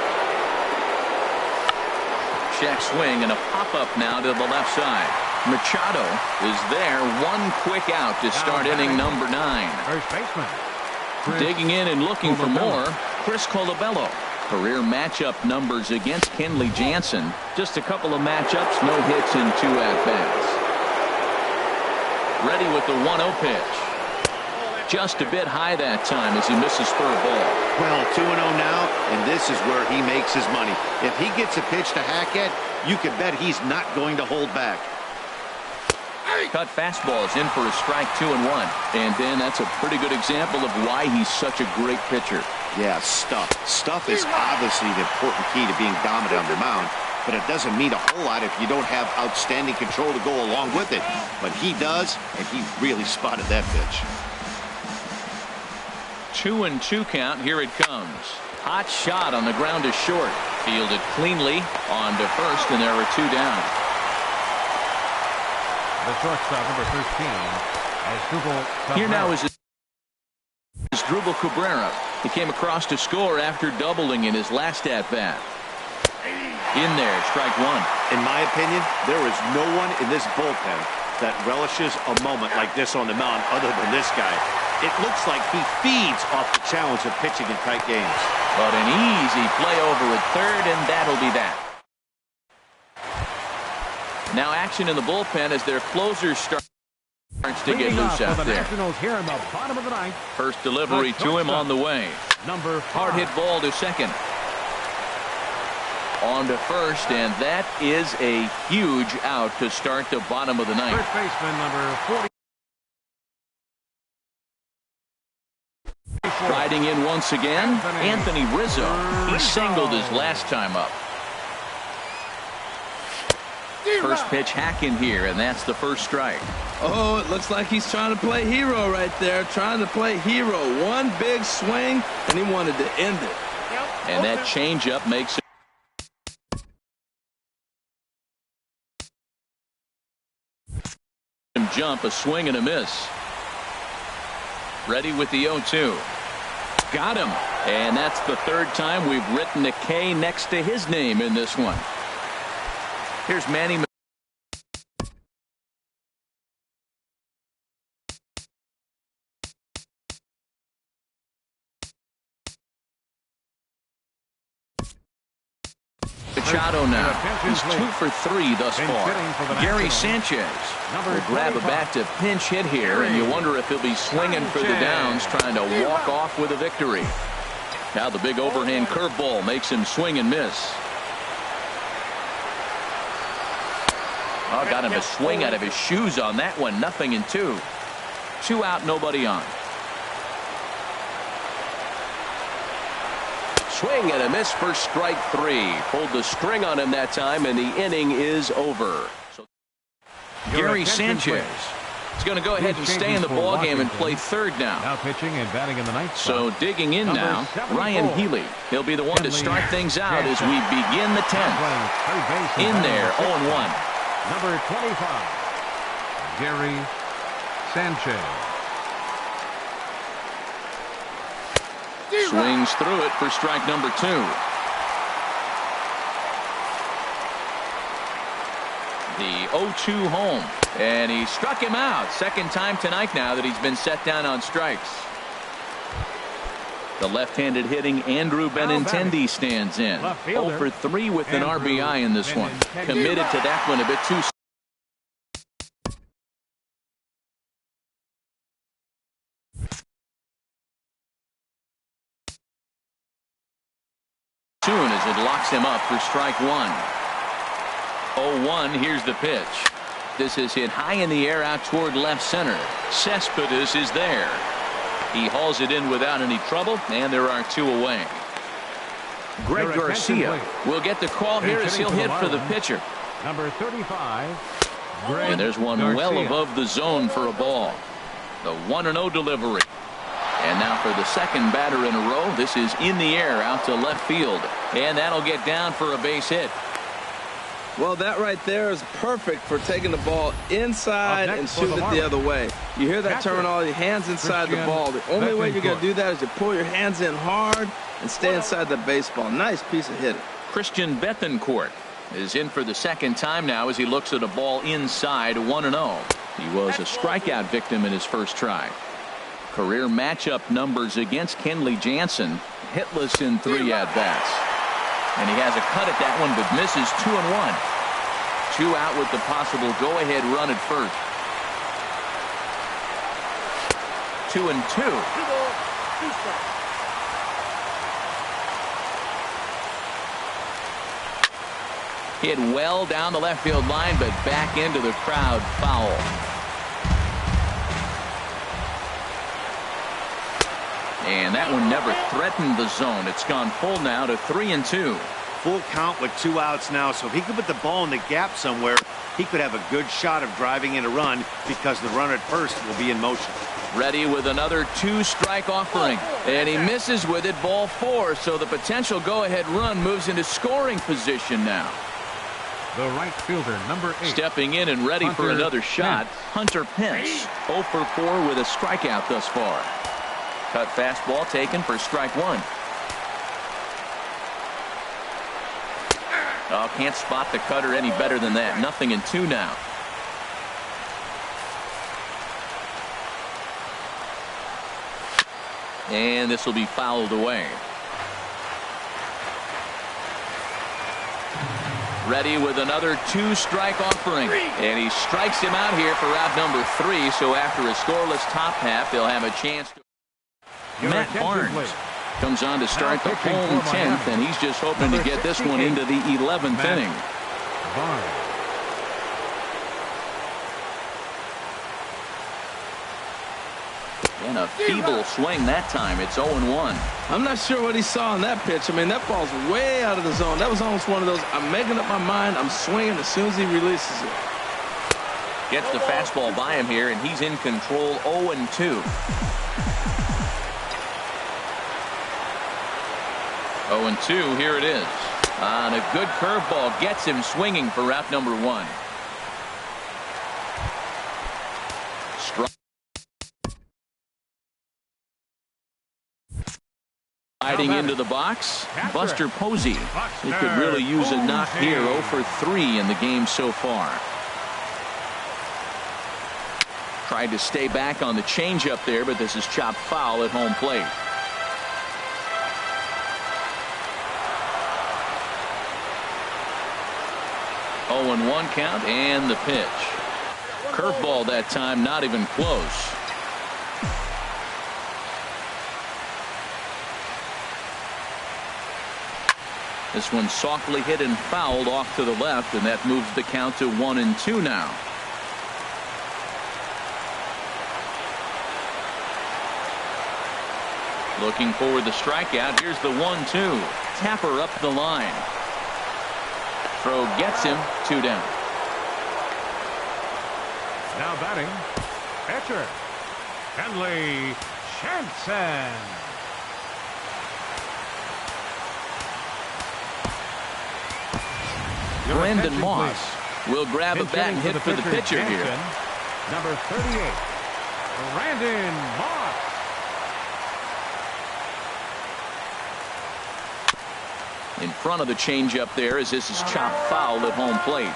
Check swing and a pop-up now to the left side. Machado is there. One quick out to start inning number 9. First baseman. Digging in and looking for more, Chris Colabello. Career matchup numbers against Kenley Jansen. Just a couple of matchups, no hits in 2 at-bats. Ready with the 1-0 pitch. Just a bit high that time as he misses third ball. Well, 2-0 now, and this is where he makes his money. If he gets a pitch to hack at, you can bet he's not going to hold back. Cut fastballs in for a strike, 2-1. And then that's a pretty good example of why he's such a great pitcher. Yeah, stuff. Stuff is obviously the important key to being dominant on the mound, but it doesn't mean a whole lot if you don't have outstanding control to go along with it. But he does, and he really spotted that pitch. 2-2 count. Here it comes. Hot shot on the ground to short. Fielded cleanly on to first, and there are 2 down. The shortstop, number 13, Asdrubal Cabrera. Here now is Asdrubal Cabrera. He came across to score after doubling in his last at-bat. In there, strike 1. In my opinion, there is no one in this bullpen that relishes a moment like this on the mound other than this guy. It looks like he feeds off the challenge of pitching in tight games. But an easy play over at third, and that'll be that. Now action in the bullpen as their closer starts to get loose out there. Here in the bottom of the 9th. First delivery to him on the way. Number 5. Hard hit ball to second. On to first, and that is a huge out to start the bottom of the 9th. First baseman, number 40. Riding in once again, Anthony Rizzo. He singled his last time up. First pitch hack in here, and that's the first strike. Oh, it looks like he's trying to play hero right there. Trying to play hero. One big swing, and he wanted to end it. And that changeup makes it. Jump, a swing and a miss. Ready with the 0-2. Got him. And that's the 3rd time we've written a K next to his name in this one. Here's Manny. Machado now. He's 2 for 3 thus far. Gary Sanchez will grab a bat to pinch hit here, and you wonder if he'll be swinging for the downs, trying to walk off with a victory. Now the big overhand curveball makes him swing and miss. Oh, got him a swing out of his shoes on that one. 0-2. 2 out, nobody on. Swing and a miss for strike 3. Pulled the string on him that time, and the inning is over. So Gary Sanchez is going to go ahead and stay in the ballgame and play third now. Now pitching and batting in the 9th. So digging in now, Ryan Healy. He'll be the one to start things out as we begin the 10th. In there, 0-1. Number 25, Gary Sanchez. Swings through it for strike number 2. The 0-2 home, and he struck him out. Second time tonight now that he's been set down on strikes. The left-handed hitting Andrew Benintendi stands in. 0 for 3 with an RBI in this one. Committed to that one a bit too soon as it locks him up for strike 1. 0-1, here's the pitch. This is hit high in the air out toward left center. Cespedes is there. He hauls it in without any trouble, and there are 2 away. Greg Garcia will get the call here as he'll hit for the pitcher. Number 35. And there's one well above the zone for a ball. The 1-0 delivery. And now for the second batter in a row. This is in the air out to left field. And that'll get down for a base hit. Well, that right there is perfect for taking the ball inside and shooting it the other way. You hear that terminology, hands inside the ball. The only way you're going to do that is to pull your hands in hard and stay inside the baseball. Nice piece of hitting. Christian Bethancourt is in for the second time now as he looks at a ball inside 1-0. He was a strikeout victim in his first try. Career matchup numbers against Kenley Jansen. Hitless in 3 at-bats. And he has a cut at that one, but misses 2-1. 2 out with the possible go-ahead run at first. 2-2. Hit well down the left field line, but back into the crowd, foul. And that one never threatened the zone. It's gone full now to 3-2. Full count with 2 outs now, so if he could put the ball in the gap somewhere, he could have a good shot of driving in a run because the runner at first will be in motion. Ready with another 2-strike offering, and he misses with it, ball 4, so the potential go-ahead run moves into scoring position now. The right fielder, number 8. Stepping in and ready for another shot, Hunter Pence. 0 for 4 with a strikeout thus far. Cut fastball taken for strike 1. Oh, can't spot the cutter any better than that. 0-2 now. And this will be fouled away. Ready with another 2-strike offering. And he strikes him out here for out number 3. So after a scoreless top half, they'll have a chance to. Matt Barnes comes on to start the home 10th, and he's just hoping to get this one into the 11th inning. And a feeble swing that time. It's 0-1. I'm not sure what he saw on that pitch. I mean, that ball's way out of the zone. That was almost one of those, I'm making up my mind, I'm swinging as soon as he releases it. Gets the fastball by him here, and he's in control. 0-2. 0-2, here it is. And a good curveball gets him swinging for out number 1. Sliding into the box, Buster Posey. He could really use a knock here. 0 for 3 in the game so far. Tried to stay back on the changeup there, but this is chopped foul at home plate. 0-1 count, and the pitch. Curveball that time, not even close. This one softly hit and fouled off to the left, and that moves the count to 1-2 now. Looking for the strikeout. Here's the 1-2. Tapper up the line. Throw gets him. 2 down. Now batting, pitcher, Kenley Jansen. Brandon Moss will grab a bat and hit for the pitcher here. Number 38, Brandon Moss. front of the changeup there as this is chopped foul at home plate.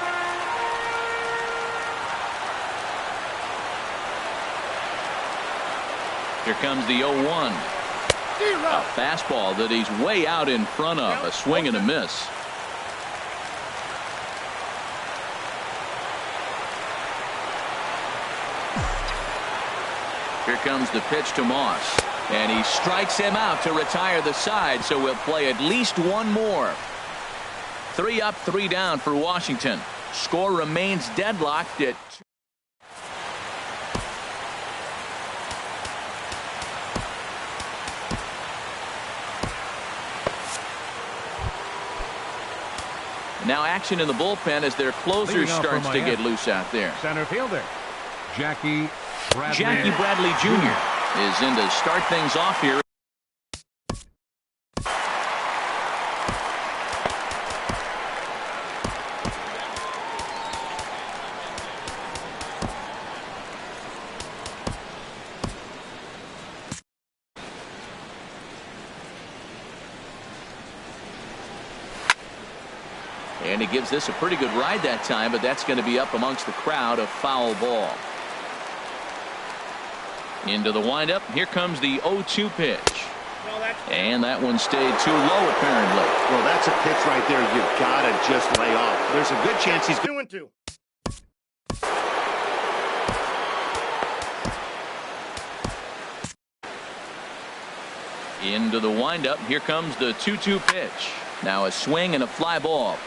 Here comes the 0-1. A fastball that he's way out in front of. A swing and a miss. Here comes the pitch to Moss. And he strikes him out to retire the side, so we'll play at least one more. 3 up, 3 down for Washington. Score remains deadlocked at 2. Now action in the bullpen as their closer starts to get loose out there. Center fielder Jackie Bradley Jr. is in to start things off here. And he gives this a pretty good ride that time, but that's going to be up amongst the crowd. A foul ball. Into the windup. Here comes the 0-2 pitch. And that one stayed too low, apparently. Well, that's a pitch right there you've got to just lay off. There's a good chance he's 2-2. Into the windup. Here comes the 2-2 pitch. Now a swing and a fly ball.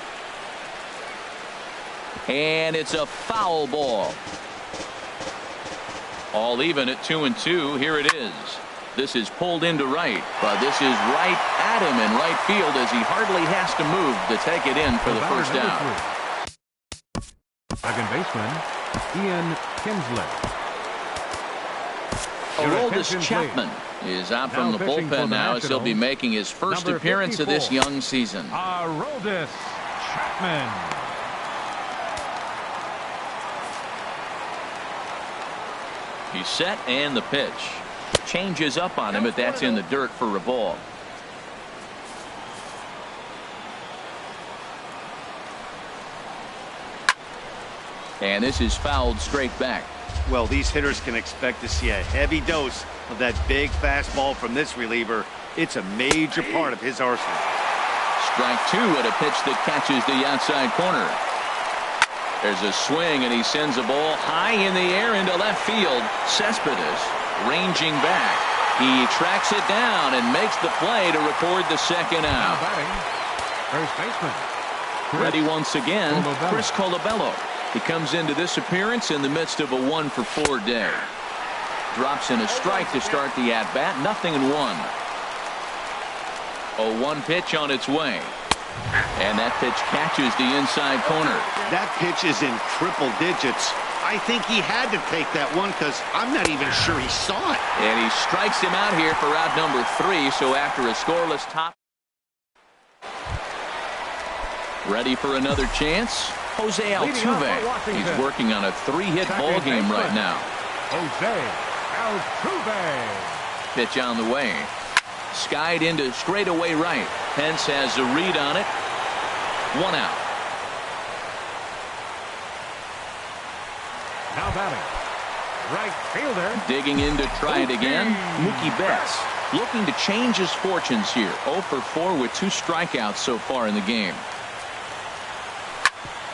And it's a foul ball. All even at 2-2. Here it is. This is pulled into right, but this is right at him in right field as he hardly has to move to take it in for the first down. Second baseman Ian Kinsley. Aroldis Chapman is out from the bullpen now as he'll be making his first appearance of this young season. Aroldis Chapman. He's set and the pitch. Changes up on him, but that's in the dirt for a ball. And this is fouled straight back. Well, these hitters can expect to see a heavy dose of that big fastball from this reliever. It's a major part of his arsenal. Strike 2 at a pitch that catches the outside corner. There's a swing, and he sends a ball high in the air into left field. Cespedes ranging back. He tracks it down and makes the play to record the second out. Now batting, first baseman. Ready once again, Chris Colabello. He comes into this appearance in the midst of a 1-for-4 day. Drops in a strike to start the at-bat. 0-1. 0-1 pitch on its way. And that pitch catches the inside corner. That pitch is in triple digits. I think he had to take that one because I'm not even sure he saw it. And he strikes him out here for out number 3. So after a scoreless top. Ready for another chance? Jose Altuve. He's working on a 3-hit ball game right now. Jose Altuve. Pitch on the way. Skied into straightaway right. Pence has a read on it. 1 out. Now batting, right fielder. Digging in to try it again. Mookie Betts looking to change his fortunes here. 0-for-4 with 2 strikeouts so far in the game.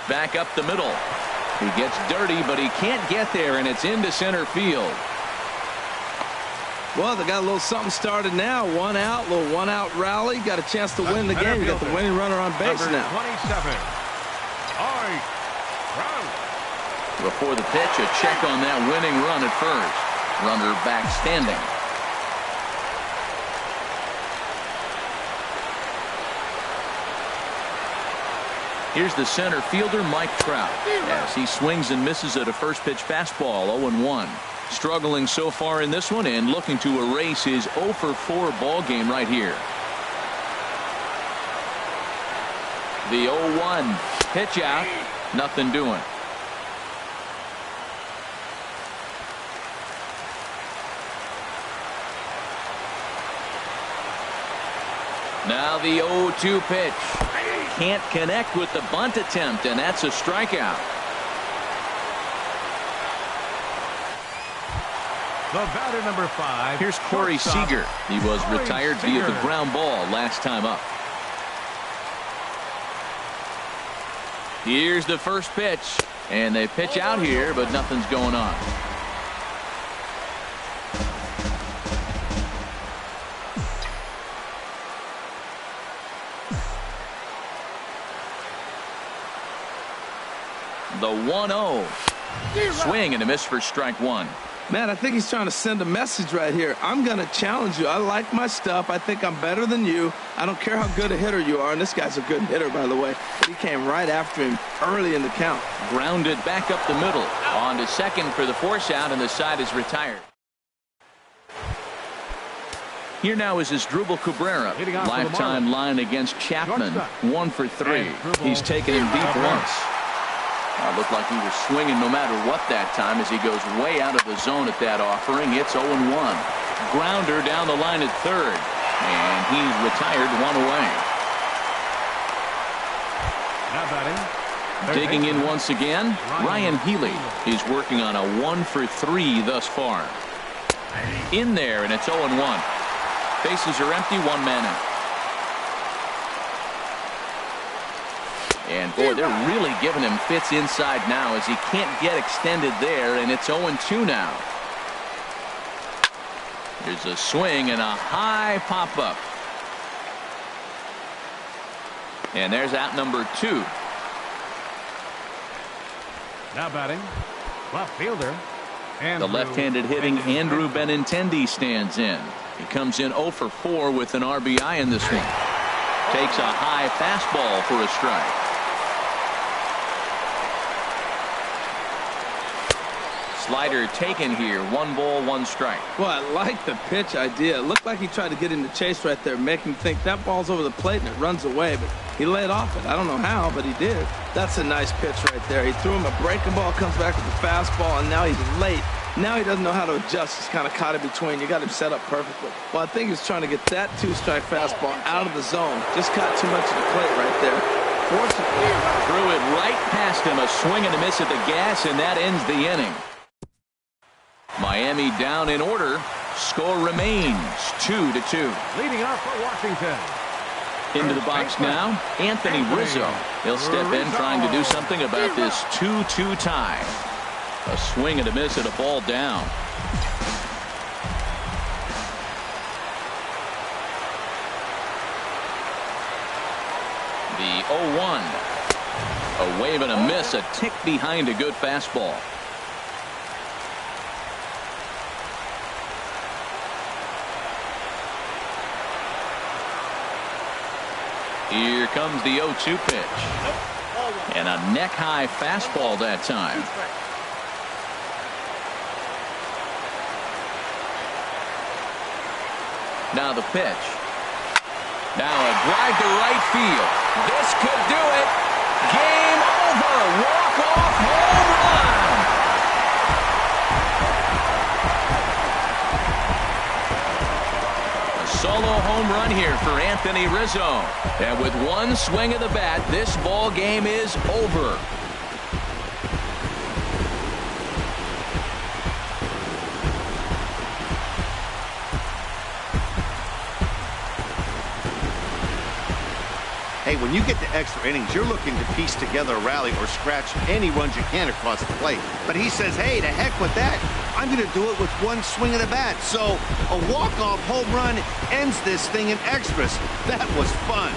Back up the middle. He gets dirty, but he can't get there, and it's into center field. Well, they got a little something started now. 1 out, little 1-out rally. Got a chance to win the game. You got the winning runner on base Number now. 27. Art Trout. Before the pitch, a check on that winning run at first. Runner back standing. Here's the center fielder, Mike Trout, as he swings and misses at a first pitch fastball. 0-1. Struggling so far in this one and looking to erase his 0-for-4 ball game right here. The 0-1 pitch out. Nothing doing. Now the 0-2 pitch. Can't connect with the bunt attempt, and that's a strikeout. The batter, number 5. Here's Corey Seager. He was retired via the ground ball last time up. Here's the first pitch, and they pitch out here, but nothing's going on. The 1-0. Swing and a miss for strike one. Man, I think he's trying to send a message right here. I'm going to challenge you. I like my stuff. I think I'm better than you. I don't care how good a hitter you are. And this guy's a good hitter, by the way. But he came right after him early in the count. Grounded back up the middle. On to second for the force out, and the side is retired. Here now is his Drupal Cabrera. Lifetime line against Chapman. 1 for 3. He's taken him deep once. Looked like he was swinging no matter what that time as he goes way out of the zone at that offering. It's 0-1. Grounder down the line at third. And he's retired, 1 away. Now batting. Digging in once again, Ryan Healy. He's working on a 1 for 3 thus far. In there, and it's 0-1. Bases are empty, 1 man out. And boy, they're really giving him fits inside now as he can't get extended there, and it's 0-2 now. There's a swing and a high pop-up. And there's out number 2. Now batting. Left fielder. The left-handed hitting Andrew Benintendi stands in. He comes in 0 for 4 with an RBI in this one. Takes a high fastball for a strike. Slider taken here. 1 ball, 1 strike. Well, I like the pitch idea. It looked like he tried to get him to chase right there, make him think that ball's over the plate and it runs away, but he laid off it. I don't know how, but he did. That's a nice pitch right there. He threw him a breaking ball, comes back with a fastball, and now he's late. Now he doesn't know how to adjust. He's kind of caught in between. You got him set up perfectly. Well, I think he's trying to get that 2-strike fastball out of the zone. Just caught too much of the plate right there. Fortunately, threw it right past him. A swing and a miss at the gas, and that ends the inning. Miami down in order. Score remains 2-2. Leading off for Washington. Into the box now, Anthony Rizzo. He'll step in trying to do something about this 2-2 tie. A swing and a miss at a ball down. The 0-1. A wave and a miss, a tick behind a good fastball. Here comes the 0-2 pitch. And a neck-high fastball that time. Now the pitch. Now a drive to right field. This could do it. Game over. Walk-off home run. A solo home run here for Anthony Rizzo. And with 1 swing of the bat, this ball game is over. Hey, when you get to extra innings, you're looking to piece together a rally or scratch any runs you can across the plate. But he says, hey, to heck with that. I'm going to do it with 1 swing of the bat. So a walk-off home run ends this thing in extras. That was fun.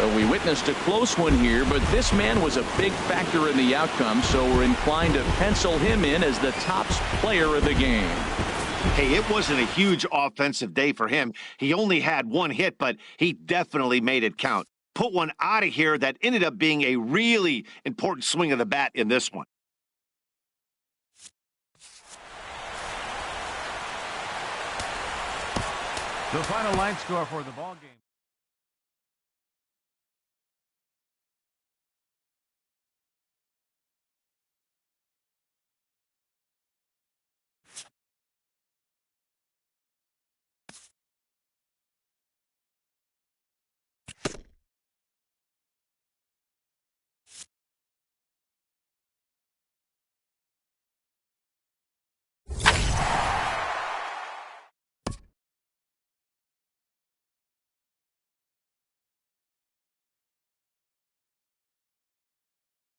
So we witnessed a close one here, but this man was a big factor in the outcome, so we're inclined to pencil him in as the top player of the game. Hey, it wasn't a huge offensive day for him. He only had 1 hit, but he definitely made it count. Put one out of here that ended up being a really important swing of the bat in this one. The final line score for the ball game.